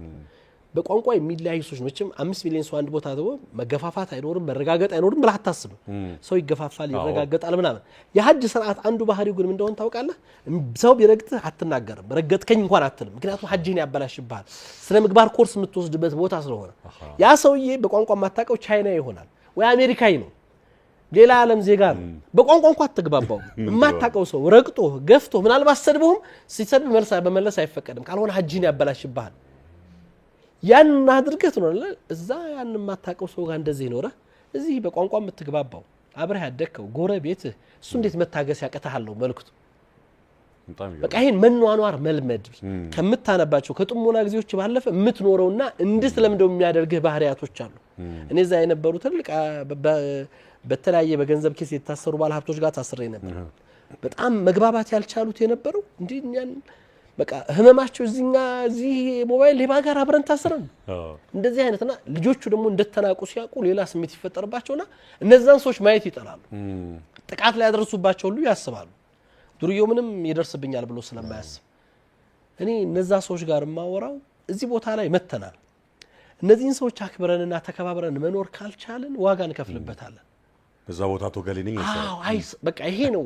በቋንቋ የሚለያዩ ሰዎች መቼም 5 ሚሊዮን ሰው አንድ ቦታ ተው መገፋፋት አይኖርም መረጋገጥ አይኖርም ብለህ አታስብም ሰው ይገፋፋል ይረጋገጣል ምናምን የሐጅ ስርዓት አንዱ ባህሪው ግን እንደሆነ ታውቃለህ ሰው ቢረግጥህ አትናገርም ረገጥከኝ እንኳን አትልም ምክንያቱም ሐጅን ያበላሽብሃል ስለ ምግባር ኮርስ የምትወስድበት ቦታ ስለሆነ ያ ሰውዬ በቋንቋ ማታቀው ቻይና ይሆናል ወይ አሜሪካዊ ነው ሌላ ዓለም ዜጋ ነው በቋንቋ እንኳን አትግባባው ማታቀው ሰው ረግጦ ገፍቶ ምናልባት ሰድቦም ሲሰድብ በመለስ አይፈቀድም ካልሆነ ሐጅን ያበላሽብሃል ያን አድርገህ ነው እዛ ያን ማታቀው ሰው ጋር እንደዚህ ኖረ እዚህ በቋንቋ የምትግባባው አብረህ ያደከው ጎረቤት እሱ እንዴት መታገስ ያቀታሃል ነው መልኩት በቃ ይሄን መኗኗር መልመድ ከምታነባቸው ከጥሞና ጊዜዎች ባለፈ የምትኖረውና እንድትለምደው የሚያደርግህ ባህሪያቶች አሉ እኔ እዛ የነበሩ ትልቅ በተለያየ በገንዘብ ኬስ የታሰሩ ባለ ሀብቶች ጋር ታስሬ ነበር በጣም መግባባት ያልቻሉት የነበረው እንዲኛን በቃ ህመማቸው እዚህ ሞባይል ሌባ ጋር አብረን ታስረን እንደዚህ አይነትና ልጆቹ ደግሞ እንደተናቁ ሲያቁ ሌላ ስሜት ይፈጠርባቸውና እነዛን ሰዎች ማየት ይጠላሉ ጥቃት ላይ ያደርሱባቸው ሁሉ ያስባሉ ዱርዬው ምንም ይደርስብኛል ብሎ ስለማያስብ እኔ እነዛ ሰዎች ጋር ማወራው እዚህ ቦታ ላይ መተናል እነዚህን ሰዎች አክብረንና ተከባብረን መኖር ካልቻለን ዋጋ እንከፍልበታለን እዛ ቦታ ተገለነኝ በቃ ይሄ ነው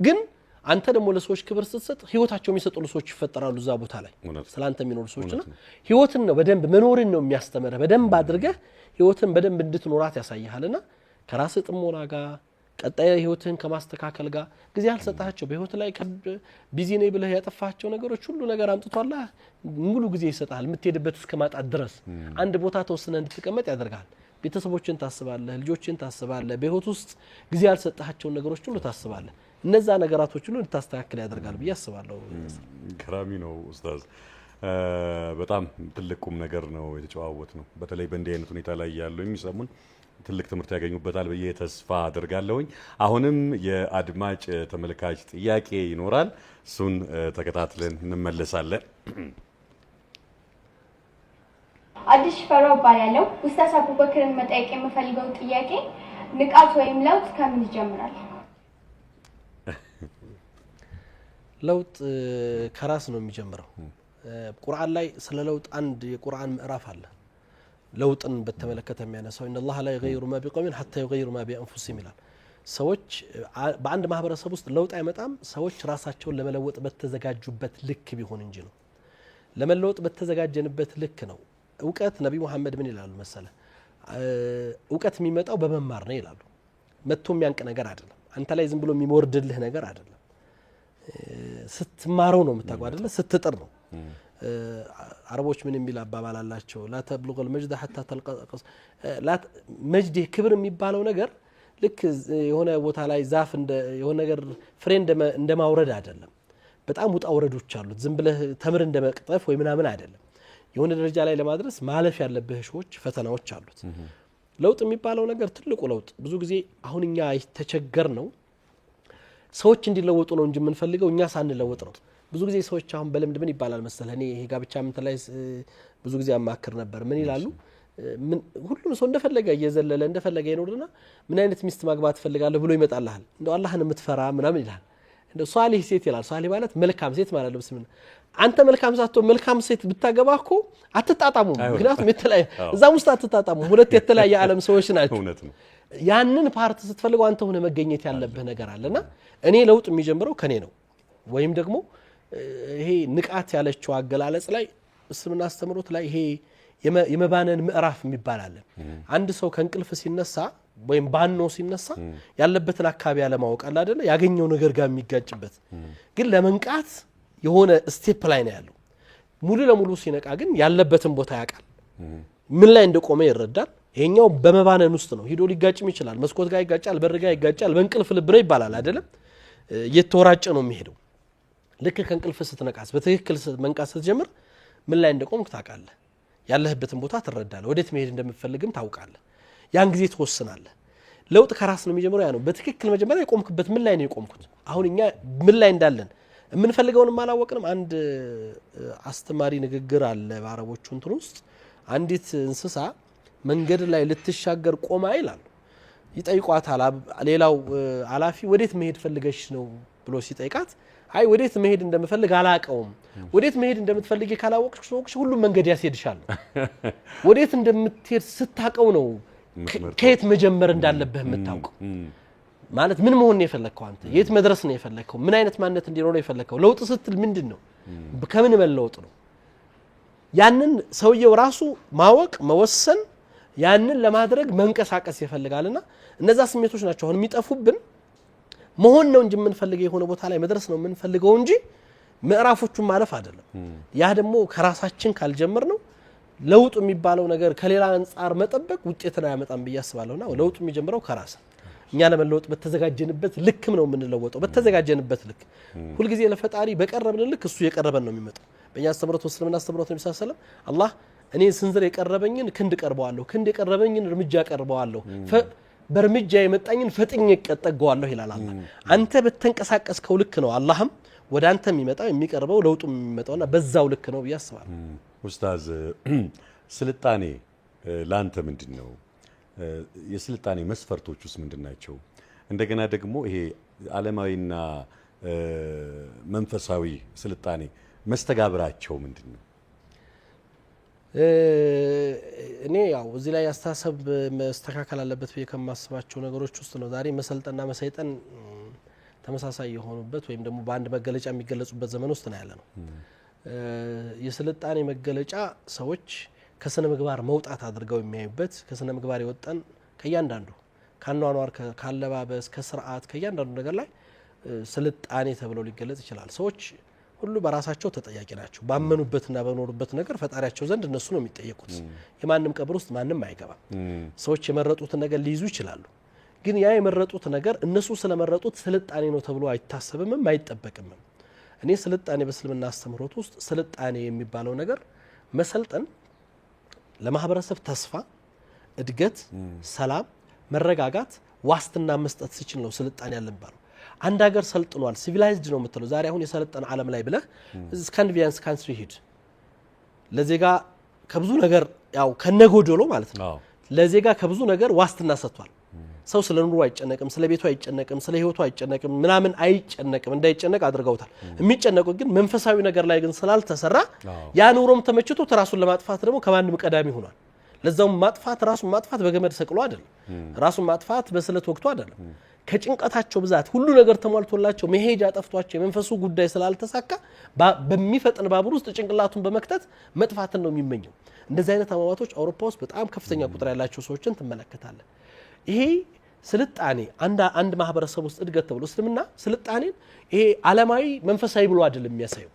ግን አንተ ደግሞ ለሰዎች ክብር ስትሰጥ ህይወታቸው የሚሰጡ ሰዎች ይፈጠራሉ እዛ ቦታ ላይ ስላንተ የሚኖሩ ሰዎችና ህይወትን ነው በደንብ መኖርን ነው የሚያስተምረው በደንብ አድርገህ ህይወትን በደንብ እንድትኖራት ያሳያልና ከራስ ጥሞና ጋር ቀጣይ ህይወትን ከማስተካከል ጋር ጊዜ አልሰጣቸው በህይወት ላይ ቢዚ ነኝ ብለህ ያጠፋቸው ነገሮች ሁሉ ነገር አምጥቷላ ሙሉ ጊዜ ይሰጣል የምትሄድበት እስከ ማጣት ድረስ አንድ ቦታ ተወስነ እንድትቀመጥ ያደርጋል ቤተሰቦችን ታስባለህ ልጆችን ታስባለህ በህይወት ውስጥ ጊዜ ያልሰጣቸው ነገሮች ሁሉ ታስባለህ እነዛ ነገራቶች ሁሉ እንድታስተካክል ያደርጋል ብዬ አስባለሁ ገራሚ ነው ኡስታዝ በጣም ትልቁም ነገር ነው የተጨዋወት ነው በተለይ በእንዲህ አይነት ሁኔታ ላይ ያለው የሚሰሙን ትልቅ ትምህርት ያገኙበታል ብዬ ተስፋ አደርጋለሁኝ አሁንም የአድማጭ ተመልካች ጥያቄ ይኖራል እሱን ተከታትለን እንመለሳለን አዲስ ፈራው ባያለው ኡስታዝ አቡበክርን መጠየቅ የምፈልገው ጥያቄ ንቃት ወይም ለውጥ ከምን ይጀምራል? ለውጥ ከራስ ነው የሚጀምረው ቁርአን ላይ ስለ ለውጥ አንድ የቁርአን ምዕራፍ አለ ለውጥን በተመለከተ የሚያነሳው ان الله لا يغير ما بقوم حتى يغيروا ما بانفسهم ይላል ሰዎች በአንድ ማህበረሰብ ውስጥ ለውጥ አይመጣም ሰዎች ራሳቸውን ለመለወጥ በተዘጋጁበት ልክ ቢሆን እንጂ ነው ለመለወጥ በተዘጋጀንበት ልክ ነው እውቀት ነብዩ መሐመድ ምን ይላሉ መሰለ እውቀት የሚመጣው በመማር ነው ይላሉ መጥቶ የሚያንቅ ነገር አይደለም አንተ ላይ ዝም ብሎ የሚወርድልህ ነገር አይደለም ስትማረው ነው የምታውቀው አይደለ ስትጥር ነው አረቦች ምን የሚል አባባል አላቸው لا تبلغ المجد حتى تلقى لا مجد ክብር የሚባለው ነገር ልክ የሆነ ቦታ ላይ ዛፍ እንደ የሆነ ነገር ፍሬ እንደማውረድ አይደለም በጣም ውጣ ወረዶች አሉት ዝም ብለህ ተምር እንደመቅጠፍ ወይ ምናምን አይደለም የሆነ ደረጃ ላይ ለማድረስ ማለፍ ያለብህ ሾች ፈተናዎች አሉት ለውጥ የሚባለው ነገር ትልቁ ለውጥ ብዙ ጊዜ አሁን እኛ ተቸገር ነው ሰዎች እንዲለወጡ ነው እንጂ የምንፈልገው እኛ ሳንለወጥ ነው ብዙ ጊዜ ሰዎች አሁን በልምድ ምን ይባላል መሰለህ እኔ ይሄ ጋብቻ ምን ላይ ብዙ ጊዜ አማክር ነበር ምን ይላሉ ሁሉም ሰው እንደፈለገ እየዘለለ እንደፈለገ ይኖርና ምን አይነት ሚስት ማግባት ፈልጋለህ ብሎ ይመጣልሃል እንደው አላህን የምትፈራ ምናምን ይላል እንደው ሷሊህ ሴት ይላል ሷሊህ ማለት መልካም ሴት ማለት ነው ስምን አንተ መልካም ሳትሆን መልካም ሴት ብታገባኮ አትጣጣሙ ምክንያቱም የተለያየ እዛም ውስጥ አትጣጣሙ ሁለት የተለያየ ዓለም ሰዎች ናቸው ያንን ፓርት ስትፈልገው አንተ ሆነ መገኘት ያለብህ ነገር አለና እኔ ለውጥ የሚጀምረው ከኔ ነው ወይም ደግሞ ይሄ ንቃት ያለችው አገላለጽ ላይ እስልምና አስተምሮት ላይ ይሄ የመባነን ምዕራፍ የሚባል አለ አንድ ሰው ከእንቅልፍ ሲነሳ ወይም ባኖ ሲነሳ ያለበትን አካባቢ ያለማወቅ አለ አይደለ ያገኘው ነገር ጋር የሚጋጭበት ግን ለመንቃት የሆነ ስቴፕ ላይ ነው ያለው ሙሉ ለሙሉ ሲነቃ ግን ያለበትን ቦታ ያውቃል ምን ላይ እንደቆመ ይረዳል ይሄኛው በመባነን ውስጥ ነው ሄዶ ሊጋጭም ይችላል መስኮት ጋር ይጋጫል በር ጋር ይጋጫል በእንቅልፍ ልብ ነው ይባላል አይደለም እየተወራጨ ነው የሚሄደው ልክ ከእንቅልፍ ስትነቃስ በትክክል መንቃት ስትጀምር ምን ላይ እንደቆምክ ታውቃለህ ያለህበትን ቦታ ትረዳለህ ወዴት መሄድ እንደምትፈልግም ታውቃለህ ያን ጊዜ ትወስናለህ ለውጥ ከራስ ነው የሚጀምረው ያ ነው በትክክል መጀመሪያ የቆምክበት ምን ላይ ነው የቆምኩት አሁን እኛ ምን ላይ እንዳለን የምንፈልገውን ማላወቅንም አንድ አስተማሪ ንግግር አለ በአረቦቹ እንትን ውስጥ አንዲት እንስሳ መንገድ ላይ ልትሻገር ቆማ ይላል ይጠይቋታል ሌላው አላፊ ወዴት መሄድ ፈልገሽ ነው ብሎ ሲጠይቃት አይ ወዴት መሄድ እንደምፈልግ አላቀውም ወዴት መሄድ እንደምትፈልጊ ካላወቅሽ ሁሉም መንገድ ያስሄድሻል ወዴት እንደምትሄድ ስታቀው ነው ከየት መጀመር እንዳለብህ የምታውቀው ማለት ምን መሆን ነው የፈለከው አንተ የት መድረስ ነው የፈለከው ምን አይነት ማንነት እንዲኖር የፈለከው ለውጥ ስትል ምንድነው ከምን መለወጥ ነው ያንን ሰውየው ራሱ ማወቅ መወሰን ያንን ለማድረግ መንቀሳቀስ ይፈልጋልና እነዛ ስሜቶች ናቸው አሁን የሚጠፉብን መሆን ነው እንጂ የምንፈልገው የሆነ ቦታ ላይ መድረስ ነው የምንፈልገው እንጂ ምዕራፎቹን ማለፍ አይደለም ያ ደግሞ ከራሳችን ካልጀመር ነው ለውጥ የሚባለው ነገር ከሌላ አንፃር መጠበቅ ውጤት ነው ያመጣም በያስባለውና ለውጥ የሚጀምረው ከራስ እኛ ለመለወጥ በተዘጋጀንበት ልክም ነው የምንለወጠው በተዘጋጀንበት ልክ ሁሉ ጊዜ ለፈጣሪ በቀረብን ልክ እሱ የቀረበን ነው የሚመጣው በእኛ አስተምሮት ወስልምና አስተምሮት ነብዩ ሰለላሁ አላህ እኔ ስንዝር የቀረበኝን ክንድ ቀርበዋለሁ ክንድ የቀረበኝን እርምጃ ቀርበዋለሁ በርምጃ የመጣኝን ፈጥኝ እቀጠገዋለሁ ይላል አላህ አንተ በተንቀሳቀስከው ልክ ነው አላህም ወደ አንተ የሚመጣው የሚቀርበው ለውጡ የሚመጣውና በዛው ልክ ነው ያስባል ኡስታዝ ስልጣኔ ላንተ ምንድነው የስልጣኔ መስፈርቶች ውስጥ ምንድናቸው እንደገና ደግሞ ይሄ ዓለማዊና መንፈሳዊ ስልጣኔ መስተጋብራቸው ምንድነው እኔ ያው እዚህ ላይ አስተሳሰብ መስተካከል አለበት ከማስባቸው ነገሮች ውስጥ ነው ዛሬ መሰልጠና መሰይጠን ተመሳሳይ የሆኑበት ወይም ደግሞ በአንድ መገለጫ የሚገለጹበት ዘመን ውስጥ ነው ያለነው የስልጣኔ መገለጫ ሰዎች ከስነ ምግባር መውጣት አድርገው የሚያዩበት ከስነ ምግባር የወጣን ከያንዳንዱ ካኗኗር ካለባበስ ከስርዓት ከያንዳንዱ ነገር ላይ ስልጣኔ ተብሎ ሊገለጽ ይችላል ሰዎች ሁሉ በራሳቸው ተጠያቂ ናቸው ባመኑበትና በኖሩበት ነገር ፈጣሪያቸው ዘንድ እነሱ ነው የሚጠየቁት የማንም ቀብር ውስጥ ማንም አይገባም ሰዎች የመረጡት ነገር ሊይዙ ይችላሉ ግን ያ የመረጡት ነገር እነሱ ስለመረጡት ስልጣኔ ነው ተብሎ አይታሰብም አይጠበቅም እኔ ስልጣኔ በእስልምና አስተምህሮት ውስጥ ስልጣኔ የሚባለው ነገር መሰልጠን ለማህበረሰብ ተስፋ እድገት ሰላም መረጋጋት ዋስትና መስጠት ሲችል ነው ስልጣኔ ያለባለው አንድ ሀገር ሰልጥኗል ሲቪላይዝድ ነው የምትለው ዛሬ አሁን የሰለጠነ ዓለም ላይ ብለህ ስካንዲኔቪያን ካንትሪ ሂድ ለዜጋ ከብዙ ነገር ያው ከነጎዶሎ ማለት ነው ለዜጋ ከብዙ ነገር ዋስትና ሰጥቷል ሰው ስለ ኑሮ አይጨነቅም ስለ ቤቱ አይጨነቅም ስለ ህይወቱ አይጨነቅም ምናምን አይጨነቅም እንዳይጨነቅ አድርገውታል የሚጨነቁ ግን መንፈሳዊ ነገር ላይ ግን ስላልተሰራ ያ ኑሮም ተመችቶ ራሱን ለማጥፋት ደግሞ ከማንም ቀዳሚ ሆኗል ለዛው ማጥፋት ራሱን ማጥፋት በገመድ ሰቅሎ አይደለም ራሱን ማጥፋት በስለት ወቅቱ አይደለም ከጭንቀታቸው ብዛት ሁሉ ነገር ተሟልቶላቸው መሄጃ ጠፍቷቸው የመንፈሱ ጉዳይ ስላልተሳካ በሚፈጥን ባቡር ውስጥ ጭንቅላቱን በመክተት መጥፋትን ነው የሚመኘው እንደዚህ አይነት አማዋቶች አውሮፓ ውስጥ በጣም ከፍተኛ ቁጥር ያላቸው ሰዎችን ትመለከታለህ ይሄ ስልጣኔ አንድ ማህበረሰብ ውስጥ እድገት ተብሎ እስልምና ስልጣኔን ይሄ ዓለማዊ መንፈሳዊ ብሎ አይደለም የሚያሳየው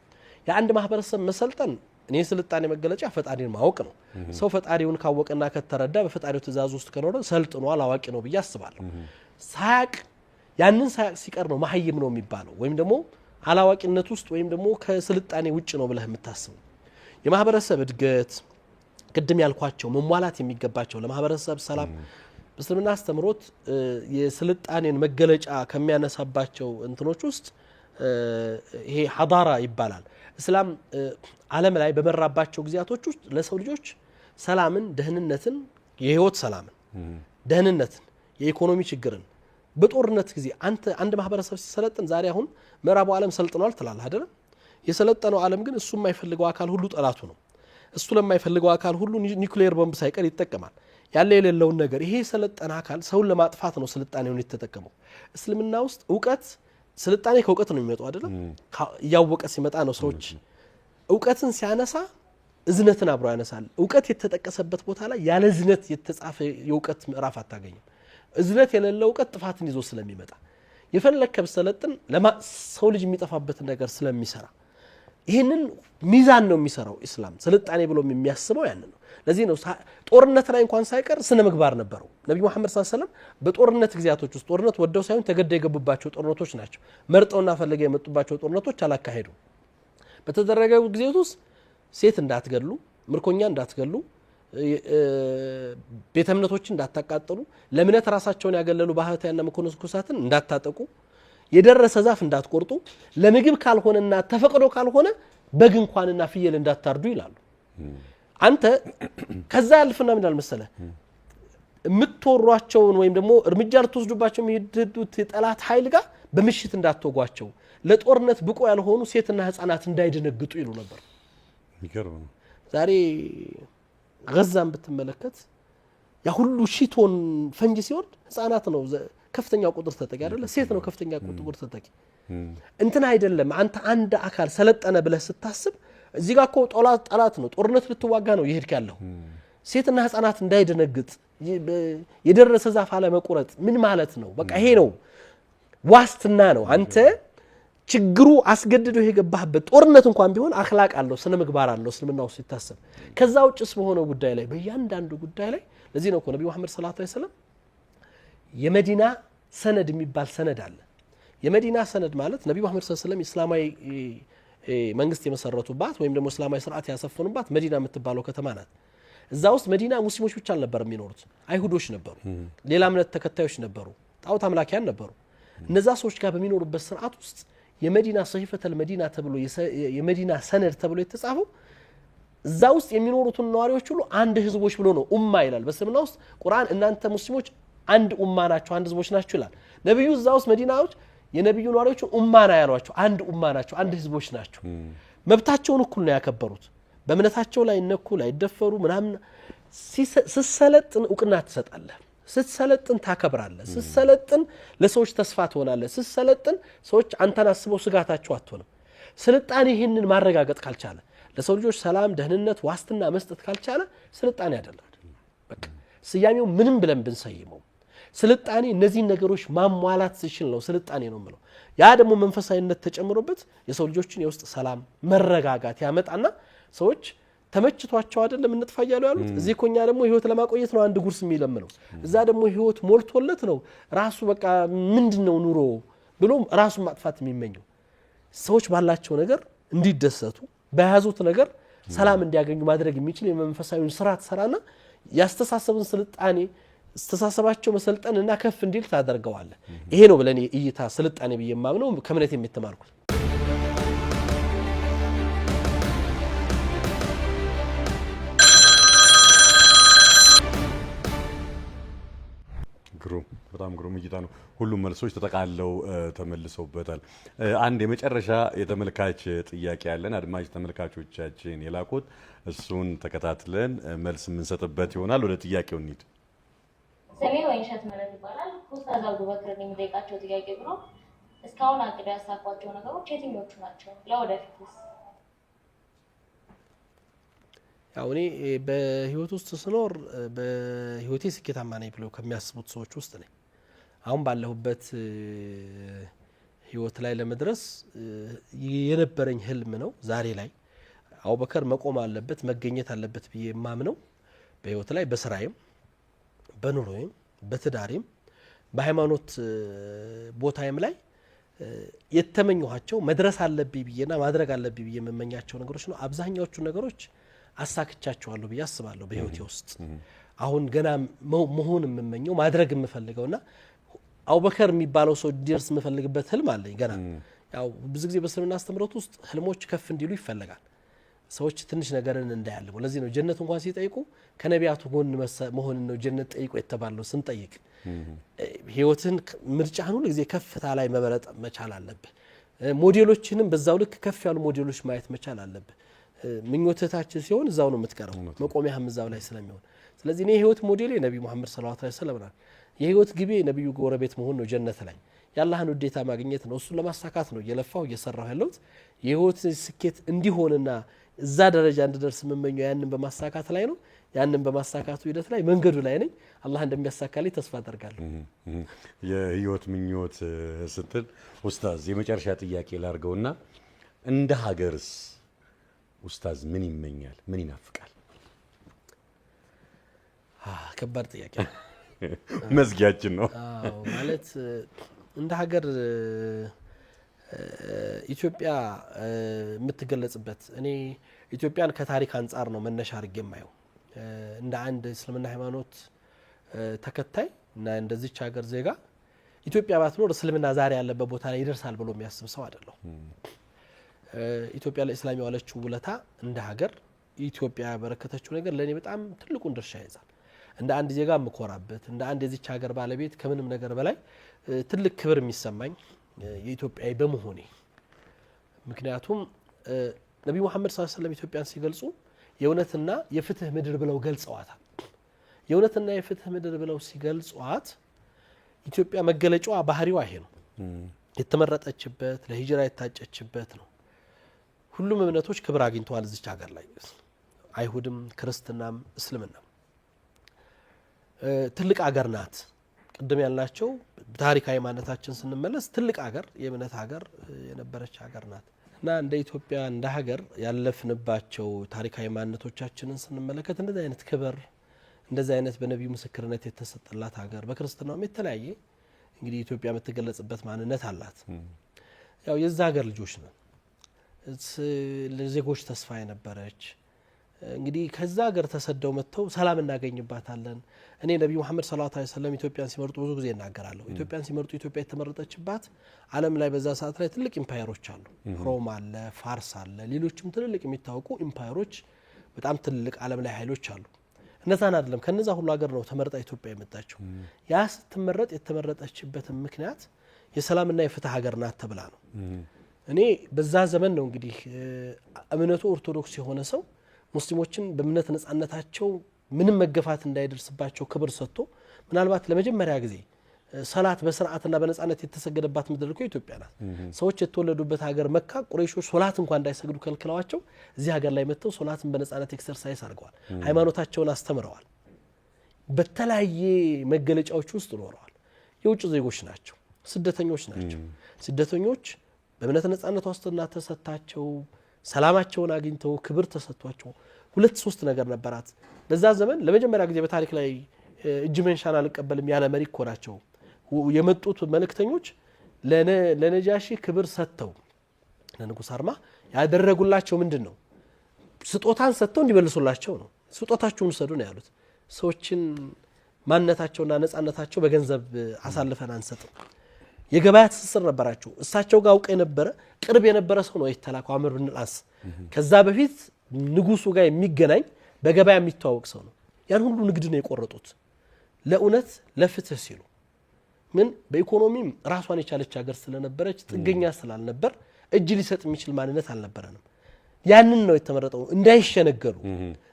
የአንድ ማህበረሰብ መሰልጠን እኔ ስልጣኔ መገለጫ ፈጣሪን ማወቅ ነው ሰው ፈጣሪውን ካወቀና ከተረዳ በፈጣሪው ትእዛዝ ውስጥ ከኖረ ሰልጥኗል አዋቂ ነው ብዬ አስባለሁ ሳያቅ ያንን ሳያቅ ሲቀር ነው መሐይም ነው የሚባለው ወይም ደግሞ አላዋቂነት ውስጥ ወይም ደግሞ ከስልጣኔ ውጭ ነው ብለህ የምታስበው የማህበረሰብ እድገት ቅድም ያልኳቸው መሟላት የሚገባቸው ለማህበረሰብ ሰላም በእስልምና አስተምሮት የስልጣኔን መገለጫ ከሚያነሳባቸው እንትኖች ውስጥ ይሄ ሐዳራ ይባላል እስላም ዓለም ላይ በመራባቸው ጊዜያቶች ውስጥ ለሰው ልጆች ሰላምን ደህንነትን የህይወት ሰላምን ደህንነትን የኢኮኖሚ ችግርን በጦርነት ጊዜ አንድ ማህበረሰብ ሲሰለጥን ዛሬ አሁን ምዕራቡ ዓለም ሰልጥኗል ትላለህ አይደል የሰለጠነው ዓለም ግን እሱ የማይፈልገው አካል ሁሉ ጠላቱ ነው እሱ ለማይፈልገው አካል ሁሉ ኒውክሌር ቦምብ ሳይቀር ይተከማል ያለ የሌለውን ነገር ይሄ ሰለጠነ አካል ሰውን ለማጥፋት ነው ስልጣኔውን የተጠቀመው እስልምና ውስጥ ዕውቀት ስልጣኔ ከዕውቀት ነው የሚመጣው አይደል ያወቀ ሲመጣ ነው ሰዎች ዕውቀትን ሲያነሳ እዝነትን አብሮ ያነሳል ዕውቀት የተጠቀሰበት ቦታ ላይ ያለ እዝነት የተጻፈ የዕውቀት ምዕራፍ አታገኝም እዝነት የሌለው ዕውቀት ጥፋትን ይዞ ስለሚመጣ የፈለከ በሰለጥን ሰው ልጅ የሚጠፋበት ነገር ስለሚሰራ ይሄንን ሚዛን ነው የሚሰራው እስላም ስልጣኔ ብሎ የሚያስበው ያን ነው ለዚህ ነው ጦርነት ላይ እንኳን ሳይቀር ስነ ምግባር ነበረው ነብዩ መሐመድ ሰለላሁ ዐለይሂ ወሰለም በጦርነት ግዚያቶች ውስጥ ጦርነት ወደው ሳይሆን ተገደው የገቡባቸው ጦርነቶች ናቸው መርጠውና ፈለገው የመጡባቸው ጦርነቶች አላካሄዱ በተደረገው ግዚያት ውስጥ ሴት እንዳትገሉ ምርኮኛ እንዳትገሉ ቤተ እምነቶችን እንዳታቃጥሉ ለምነት ራሳቸውን ያገለሉ ባህታውያንና መኮንኮሳትን እንዳታጠቁ የደረሰ ዛፍ እንዳትቆርጡ ለምግብ ካልሆነና ተፈቅዶ ካልሆነ በግ እንኳንና ፍየል እንዳታርዱ ይላሉ አንተ ከዛ ያልፍና ምን አልመሰለ የምትወሯቸውን ወይም ደግሞ እርምጃ ልትወስዱባቸው የሚሄዱት የጠላት ኃይል ጋር በምሽት እንዳትወጓቸው ለጦርነት ብቁ ያልሆኑ ሴትና ህፃናት እንዳይደነግጡ ይሉ ነበር ይገርም ዛሬ ጋዛን ብትመለከት ያ ሁሉ ሺቶን ፈንጂ ሲወርድ ህፃናት ነው ከፍተኛ ቁጥር ተጠቂ አይደለ ሴት ነው ከፍተኛ ቁጥር ተጠቂ እንትና አይደለም አንተ አንድ አካል ሰለጠነ ብለህ ስታስብ እዚህ ጋር እኮ ጠላት ነው ጦርነት ልትዋጋ ነው ይሄድክ ያለው ሴትና ህፃናት እንዳይደነግጥ የደረሰ ዛፍ አለ መቁረጥ ምን ማለት ነው በቃ ይሄ ነው ዋስትና ነው አንተ ችግሩ አስገድዶ የገባህበት ጦርነት እንኳን ቢሆን አخلاቅ አለው ስነ ምግባር አለው እስልምናው ሲታሰብ ከዛ ውጭስ በሆነው ጉዳይ ላይ በእያንዳንዱ ጉዳይ ላይ ለዚህ ነው እኮ ነብዩ መሐመድ ሰለላሁ ዐለይሂ ወሰለም የመዲና ሰነድ የሚባል ሰነድ አለ የመዲና ሰነድ ማለት ነብዩ መሐመድ ሰለላሁ ዐለይሂ ወሰለም እስላማዊ መንግስት የመሰረቱባት ወይም ደግሞ እስላማዊ ስርዓት ያሰፈኑባት መዲና የምትባለው ከተማ ናት እዛ ውስጥ መዲና ሙስሊሞች ብቻ አልነበረም የሚኖሩት አይሁዶች ነበሩ ሌላ እምነት ተከታዮች ነበሩ ጣዖት አምላኪያን ነበሩ እነዛ ሰዎች ጋር በሚኖሩበት ስርዓት ውስጥ የመዲና ሰሂፈተል መዲና ተብሎ የመዲና ሰነድ ተብሎ የተጻፈው እዛ ውስጥ የሚኖሩትን ነዋሪዎች ሁሉ አንድ ህዝቦች ብሎ ነው ኡማ ይላል በስልምና ውስጥ ቁርአን እናንተ ሙስሊሞች አንድ ኡማ ናችሁ አንድ ህዝቦች ናችሁ ይላል ነብዩ እዛ ውስጥ መዲናዎች የነብዩ ነዋሪዎች ኡማ ና ያሏቸው አንድ ኡማ ናቸው አንድ ህዝቦች ናቸው መብታቸውን እኩል ነው ያከበሩት በእምነታቸው ላይ እነኩ ላይ ደፈሩ ምናምን ሲሰለጥን ዕውቅና ትሰጣለህ ስትሰለጥን ታከብራለህ ስትሰለጥን ለሰዎች ተስፋ ትሆናለህ ስትሰለጥን ሰዎች አንተን አስበው ስጋታቸው አትሆንም ስልጣኔ ይሄንን ማረጋገጥ ካልቻለ ለሰው ልጆች ሰላም ደህንነት ዋስትና መስጠት ካልቻለ ስልጣኔ አይደለም በቃ ስያሜው ምንም ብለን ብንሰይመው ስልጣኔ እነዚህ ነገሮች ማሟላት ሲችል ነው ስልጣኔ ነው ማለት ያ ደግሞ መንፈሳዊነት ተጨምሮበት የሰው ልጆችን የውስጥ ሰላም መረጋጋት ያመጣና ሰዎች ተመችቷቸው አይደለም እንጥፋ ያለው ያሉት እዚህ ኮኛ ደግሞ ህይወት ለማቆየት ነው አንድ ጉርስ የሚለምነው እዛ ደግሞ ህይወት ሞልቶለት ነው ራሱ በቃ ምንድነው ኑሮ ብሎ ራሱ ማጥፋት የሚመኘው ሰዎች ባላቸው ነገር እንዲደሰቱ በያዙት ነገር ሰላም እንዲያገኙ ማድረግ የሚችል የመንፈሳዊ ስራ ተሰራና ያስተሳሰብን ስልጣኔ አስተሳሰባቸው መሰልጠንና ከፍ እንዲል ታደርገዋል ይሄ ነው ብለን እይታ ስልጣኔ በየማምነው ከመነት የሚተማርኩት በጣም ግሩም እይታ ነው ሁሉም መልሶች ተጠቃለው ተመልሰውበታል አንድ የመጨረሻ የተመልካች ጥያቄ ያለን አድማጭ ተመልካቾቻችን የላቁት እሱን ተከታትለን መልስ የምንሰጥበት ይሆናል ወደ ጥያቄው እንሂድ ሰሜ ወይንሸት ማለት ይባላል ኡስታዝ አቡበክር የሚጠይቃቸው ጥያቄ ነው እስካሁን አቅደው ያሳኳቸው ነገሮች የትኞቹ ናቸው ለወደፊትስ ያው እኔ በህይወት ውስጥ ስኖር በህይወቴ ስኬታማ ነኝ ብለው ከሚያስቡት ሰዎች ውስጥ ነኝ አሁን ባለሁበት ህይወት ላይ ለመድረስ የነበረኝ ህልም ነው ዛሬ ላይ አቡበከር መቆም አለበት መገኘት አለበት ብዬ ማምነው በህይወት ላይ በስራዬም በኑሮዬም በትዳሬም በሃይማኖት ቦታዬም ላይ የተመኘኋቸው መድረስ አለብኝ ብዬና ማድረግ አለብኝ ብዬ መመኛቸው ነገሮች ነው አብዛኛዎቹ ነገሮች አሳክቻቸዋለሁ ብዬ አስባለሁ በህይወቴ ውስጥ አሁን ገና መሆን የምመኘው ማድረግ የምፈልገውና አቡበከር የሚባለው ሰው ዲርስ የምፈልግበት ህልም አለኝ ገና ያው ብዙ ጊዜ በእስልምና አስተምሮት ውስጥ ህልሞች ከፍ እንዲሉ ይፈልጋል ሰዎች ትንሽ ነገርን እንዳያልሙ ለዚህ ነው ጀነት እንኳን ሲጠይቁ ከነቢያቱ ጎን መሆን ነው ጀነት ጠይቁ የተባለው ስንጠይቅ ህይወትን ምርጫህን ሁሉ ጊዜ ከፍታ ላይ መበረጥ መቻል አለብህ ሞዴሎችንም በዛው ልክ ከፍ ያሉ ሞዴሎች ማየት መቻል አለብህ ምኞታችን ሲሆን እዛው ነው የምትቀረው መቆሚያህም እዛው ላይ ስለሚሆን ስለዚህ እኔ ህይወት ሞዴሌ ነብዩ መሐመድ ሰለላሁ ዐለይሂ ወሰለም ነው የህይወት ግቤ ነብዩ ጎረቤት መሆን ነው ጀነት ላይ ያላህን ውዴታ ማግኘት ነው እሱን ለማሳካት ነው እየለፋው እየሰራው ያለሁት የህይወት ስኬት እንዲሆንና እዛ ደረጃ እንድደርስ መመኘው ያንን በማሳካት ላይ ነው ያንን በማሳካቱ ሂደት ላይ መንገዱ ላይ ነኝ አላህ እንደሚያሳካልኝ ተስፋ አደርጋለሁ የህይወት ምኞት ስትል ኡስታዝ የመጨረሻ ጥያቄ ላርገውና እንደ ሀገርስ ኡስታዝ ምን ይመኛል ምን ይናፍቃል ከባድ ጥያቄ መዝጊያችን ነው አዎ ማለት እንደ ሀገር ኢትዮጵያ የምትገለጽበት እኔ ኢትዮጵያን ከታሪክ አንፃር ነው መነሻ አድርጌ የማየው እንደ አንድ እስልምና ሃይማኖት ተከታይ እና እንደዚች ሀገር ዜጋ ኢትዮጵያ ባትኖር እስልምና ዛሬ ያለበት ቦታ ላይ ይደርሳል ብሎ የሚያስብ ሰው አይደለም ኢትዮጵያ ለእስላም ያለችው ውለታ እንደ ሀገር ኢትዮጵያ ያበረከተችው ነገር ለኔ በጣም ትልቁን ድርሻ ይዛል እንደ አንድ ዜጋ መኮራበት እንደ አንድ የዚች ሀገር ባለቤት ከምንም ነገር በላይ ትልቅ ክብር የሚሰማኝ የኢትዮጵያዊ በመሆኔ ምክንያቱም ነብዩ መሐመድ ሰለላሁ ዐለይሂ ወሰለም ኢትዮጵያን ሲገልጹ የእውነትና የፍትህ ምድር ብለው ገልጸዋታል የእውነትና የፍትህ ምድር ብለው ሲገልጿት ኢትዮጵያ መገለጫዋ ባህሪዋ ይሄ ነው የተመረጠችበት ለሂጅራ የታጨችበት ነው ሁሉም እምነቶች ክብር አግኝተዋል እዚች ሀገር ላይ አይሁድም ክርስትናም እስልምናም ትልቅ ሀገር ናት ቅድም ያልናቸው ታሪካዊ ማንነታችን ስንመለስ ትልቅ ሀገር የእምነት ሀገር የነበረች ሀገር ናት እና እንደ ኢትዮጵያ እንደ ሀገር ያለፍንባቸው ታሪካዊ ማንነቶቻችንን ስንመለከት እንደዚህ አይነት ክብር እንደዚህ አይነት በነብዩ ምስክርነት የተሰጠላት ሀገር በክርስትናውም የተለያየ እንግዲህ ኢትዮጵያ የምትገለጽበት ማንነት አላት ያው የዛ ሀገር ልጆች ነን ለዜጎች ተስፋ የነበረች እንግዲህ ከዛ ሀገር ተሰደው መጥተው ሰላም እናገኝባታለን እኔ ነብዩ መሐመድ ሰለላሁ ዐለይሂ ወሰለም ኢትዮጵያን ሲመርጡ ብዙ ጊዜ እናገራለሁ ኢትዮጵያን ሲመርጡ ኢትዮጵያ የተመረጠችባት ዓለም ላይ በዛ ሰዓት ላይ ትልቅ ኢምፓየሮች አሉ ሮም አለ ፋርስ አለ ሌሎችም ትልልቅ የሚታወቁ ኢምፓየሮች በጣም ትልቅ ዓለም ላይ ኃይሎች አሉ እነዛን አይደለም ከነዛ ሁሉ ሀገር ነው ተመርጣ ኢትዮጵያ የመጣችው ያ ስትመረጥ የተመረጠችበት ምክንያት የሰላምና የፍትህ ሀገር ናት ተብላ ነው እኔ በዛ ዘመን ነው እንግዲህ እምነቱ ኦርቶዶክስ የሆነ ሰው ሙስሊሞችን በእምነት ነጻነታቸው ምንም መገፋት እንዳይደርስባቸው ክብር ሰጥቶ ምናልባት ለመጀመሪያ ጊዜ ሰላት በስርዓትና በነጻነት የተሰገደባት ምድር እኮ ኢትዮጵያ ናት ሰዎች የተወለዱበት ሀገር መካ ቁረይሾች ሶላት እንኳን እንዳይሰግዱ ከልክለዋቸው እዚህ ሀገር ላይ መጥተው ሶላትን በነጻነት ኤክሰርሳይዝ አድርገዋል ሃይማኖታቸውን አስተምረዋል በተለያየ መገለጫዎች ውስጥ ኖረዋል። የውጭ ዜጎች ናቸው፣ ስደተኞች ናቸው። ስደተኞች በእምነት ነጻነት ዋስትና ተሰጣቸው ሰላማቸውን አግኝተው ክብር ተሰጥቷቸው 2-3 ነገር ነበራት። በዛ ዘመን ለመጀመሪያ ጊዜ በታሪክ ላይ እጅ መንሻን አልቀበልም ያለ መሪ እኮ ናቸው የመጡት መልእክተኞች። ለነጃሺ ክብር ሰጥተው ለንጉስ አርማ ያደረጉላቸው ምንድነው? ስጦታን ሰጥተው እንዲመልሱላቸው ነው። ስጦታቸውን ወሰዱ ነው ያሉት። ሰዎችን ማንነታቸውና ነጻነታቸው በገንዘብ አሳልፈን አንሰጥም። የገበያ ትስስር ነበራቸው። እሳቸው ጋር አውቀ የነበረ ቅርብ የነበረ ሰው ነው የተላከው አምር ብን አስ። ከዛ በፊት ንጉሱ ጋር የሚገናኝ በገበያ የሚተዋወቅ ሰው ነው። ያን ሁሉ ንግድ ነው የቆረጡት ለእውነት ለፍትህ ሲሉ። ምን በኢኮኖሚም ራሷን የቻለች ሀገር ስለነበረች ጥገኛ ስላልነበር እጅ ሊሰጥ የሚችል ማንነት አልነበረንም። ያንን ነው የተመረጠው እንዳይሸነገሩ።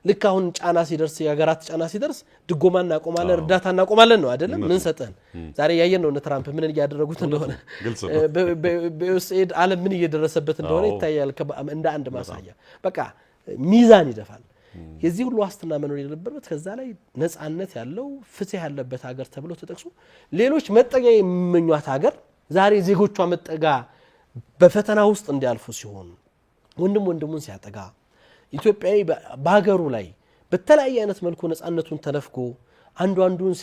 ልክ አሁን ጫና ሲደርስ የሀገራት ጫና ሲደርስ ድጎማ እናቆማለን እርዳታ እናቆማለን ነው አይደለም? ምን ሰጠን ዛሬ ያየን ነው። ትራምፕ ምን እያደረጉት እንደሆነ በዩኤስኤድ ዓለም ምን እየደረሰበት እንደሆነ ይታያል እንደ አንድ ማሳያ። በቃ ሚዛን ይደፋል። የዚህ ሁሉ ዋስትና መኖር የነበረበት ከዛ ላይ ነጻነት ያለው ፍትህ ያለበት ሀገር ተብሎ ተጠቅሶ ሌሎች መጠጊያ የሚመኟት ሀገር ዛሬ ዜጎቿ መጠጋ በፈተና ውስጥ እንዲያልፉ ሲሆን ወንድሙን ሲያጠጋ ኢትዮጵያዊ በሀገሩ ላይ በተለያየ አይነት መልኩ ነጻነቱን ተነፍጎ አንዱን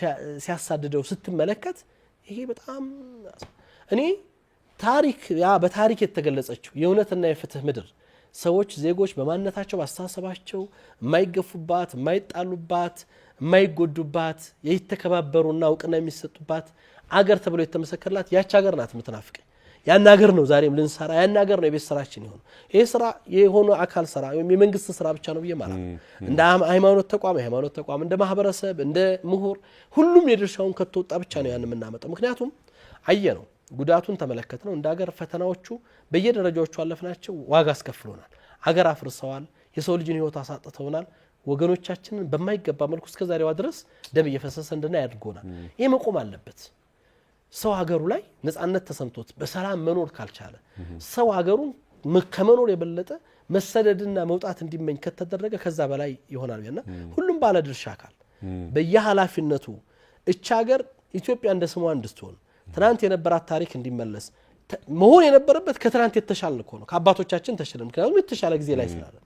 ሲያሳድደው ስትመለከት ይሄ በጣም እኔ ታሪክ በታሪክ የተገለጸችው የእውነትና የፍትህ ምድር ሰዎች ዜጎች በማንነታቸው ባስተሳሰባቸው የማይገፉባት የማይጣሉባት የማይጎዱባት የተከባበሩና እውቅና የሚሰጡባት አገር ተብሎ የተመሰከረላት ያች ሀገር ናት የምትናፍቀኝ። ያን ሀገር ነው ዛሬም ልንሰራ ያን ሀገር ነው የቤት ስራችን ይሆን። ይሄ ስራ የሆነ አካል ስራ ወይም የመንግስት ስራ ብቻ ነው ማለት እንደ ሃይማኖት ተቋም እንደ ማህበረሰብ እንደ ምሁር ሁሉም የድርሻውን ከተወጣ ብቻ ነው ያን የምናመጣው። ምክንያቱም ነው ጉዳቱን ተመለከት ነው እንደ ሀገር ፈተናዎቹ በየደረጃዎቹ አለፍናቸው ዋጋ አስከፍሎናል። ሀገር አፍርሰዋል። የሰው ልጅን ህይወት አሳጥተውናል። ወገኖቻችንን በማይገባ መልኩ እስከዛሬዋ ድረስ ደም እየፈሰሰ እንድና ያድርጎናል። ይሄ መቆም አለበት። ሰው ሀገሩ ላይ ነጻነት ተሰምቶት በሰላም መኖር ካልቻለ ሰው ሀገሩን ከመኖር የበለጠ መሰደድና መውጣት እንዲመኝ ከተደረገ ከዛ በላይ ይሆናልና ሁሉም ባለ ድርሻ አካል በየኃላፊነቱ እቻ ሀገር ኢትዮጵያ እንደ ስሟ እንድትሆን ትናንት የነበራት ታሪክ እንዲመለስ መሆን የነበረበት ከትናንት የተሻለ እኮ ነው። ከአባቶቻችን ተሽለን ምክንያቱም የተሻለ ጊዜ ላይ ስላለ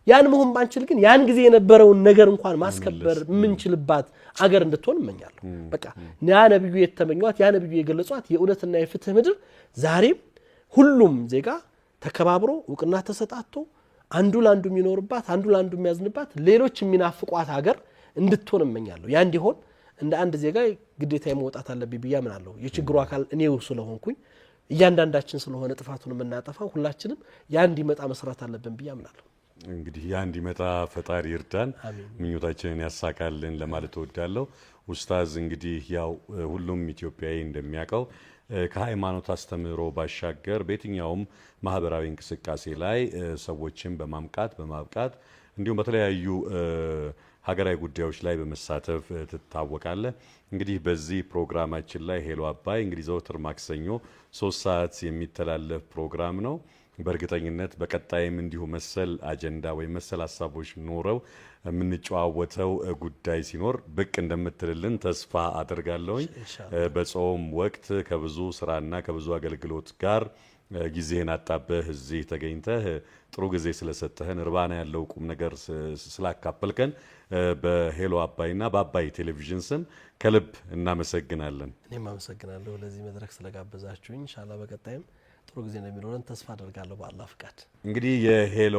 ያን መሆን ባንችል ግን ያን ጊዜ የነበረውን ነገር እንኳን ማስከበር ምንችልባት አገር እንድትሆን እመኛለሁ። በቃ ያ ነብዩ የተመኙት ያ ነብዩ የገለጹት የእውነትና የፍትህ ምድር ዛሬም ሁሉም ዜጋ ተከባብሮ እውቅና ተሰጣቶ አንዱ ላንዱ የሚኖርባት አንዱ ላንዱ የሚያዝንባት ሌሎች የሚናፍቋት ሀገር እንድትሆን እመኛለሁ። ያ እንዲሆን እንደ አንድ ዜጋ ግዴታ መውጣት አለብኝ ብዬ አምናለሁ። የችግሩ አካል እኔው ስለሆንኩኝ እያንዳንዳችን ስለሆነ ጥፋቱን የምናጠፋው ሁላችንም ያ እንዲመጣ መስራት አለብን ብዬ አምናለሁ። እንግዲህ ያ እንዲመጣ ፈጣሪ ይርዳን፣ ምኞታችንን ያሳካልን ለማለት እወዳለሁ። ኡስታዝ እንግዲህ ያው ሁሉም ኢትዮጵያዊ እንደሚያውቀው ከሃይማኖት አስተምህሮ ባሻገር በየትኛውም ማህበራዊ እንቅስቃሴ ላይ ሰዎችን በማብቃት እንዲሁም በተለያዩ ሀገራዊ ጉዳዮች ላይ በመሳተፍ ትታወቃለህ። እንግዲህ በዚህ ፕሮግራማችን ላይ ሄሎ አባይ እንግዲህ ዘወትር ማክሰኞ 3 ሰዓት የሚተላለፍ ፕሮግራም ነው። በእርግጠኝነት በቀጣይም እንዲሁ መሰል አጀንዳ ወይም መሰል ሀሳቦች ኖረው የምንጨዋወተው ጉዳይ ሲኖር ብቅ እንደምትልልን ተስፋ አደርጋለሁኝ። በጾም ወቅት ከብዙ ስራና ከብዙ አገልግሎት ጋር ጊዜህን አጣበህ እዚህ ተገኝተህ ጥሩ ጊዜ ስለሰጠህን እርባና ያለው ቁም ነገር ስላካፈልከን በሄሎ አባይና በአባይ ቴሌቪዥን ስም ከልብ እናመሰግናለን። እኔም አመሰግናለሁ ለዚህ መድረክ ስለጋበዛችሁኝ። ኢንሻአላህ በቀጣይም ጥሩ ጊዜ እንደሚኖረን ተስፋ አደርጋለሁ በአላህ ፍቃድ። እንግዲህ የሄሎ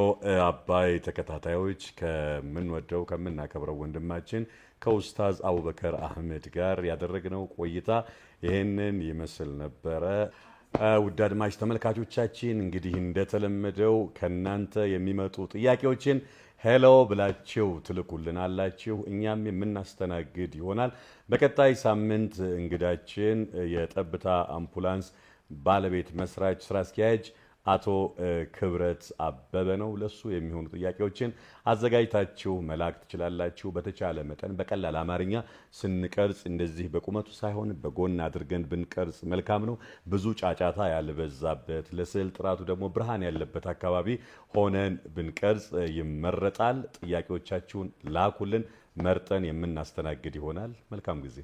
አባይ ተከታታዮች ከምንወደው ከምናከብረው ወንድማችን ከኡስታዝ አቡበከር አህመድ ጋር ያደረግነው ቆይታ ይህንን ይመስል ነበረ። ውድ አድማጭ ተመልካቾቻችን እንግዲህ እንደተለመደው ከናንተ የሚመጡ ጥያቄዎችን ሄሎ ብላችሁ ትልኩልናላችሁ፣ እኛም የምናስተናግድ ይሆናል። በቀጣይ ሳምንት እንግዳችን የጠብታ አምቡላንስ ባለቤት መስራች ስራ አስኪያጅ አቶ ክብረት አበበ ነው። ለሱ የሚሆኑ ጥያቄዎችን አዘጋጅታችሁ መላክ ትችላላችሁ። በተቻለ መጠን በቀላል አማርኛ ስንቀርጽ እንደዚህ በቁመቱ ሳይሆን በጎን አድርገን ብንቀርጽ መልካም ነው። ብዙ ጫጫታ ያልበዛበት ለስዕል ጥራቱ ደግሞ ብርሃን ያለበት አካባቢ ሆነን ብንቀርጽ ይመረጣል። ጥያቄዎቻችሁን ላኩልን፣ መርጠን የምናስተናግድ ይሆናል። መልካም ጊዜ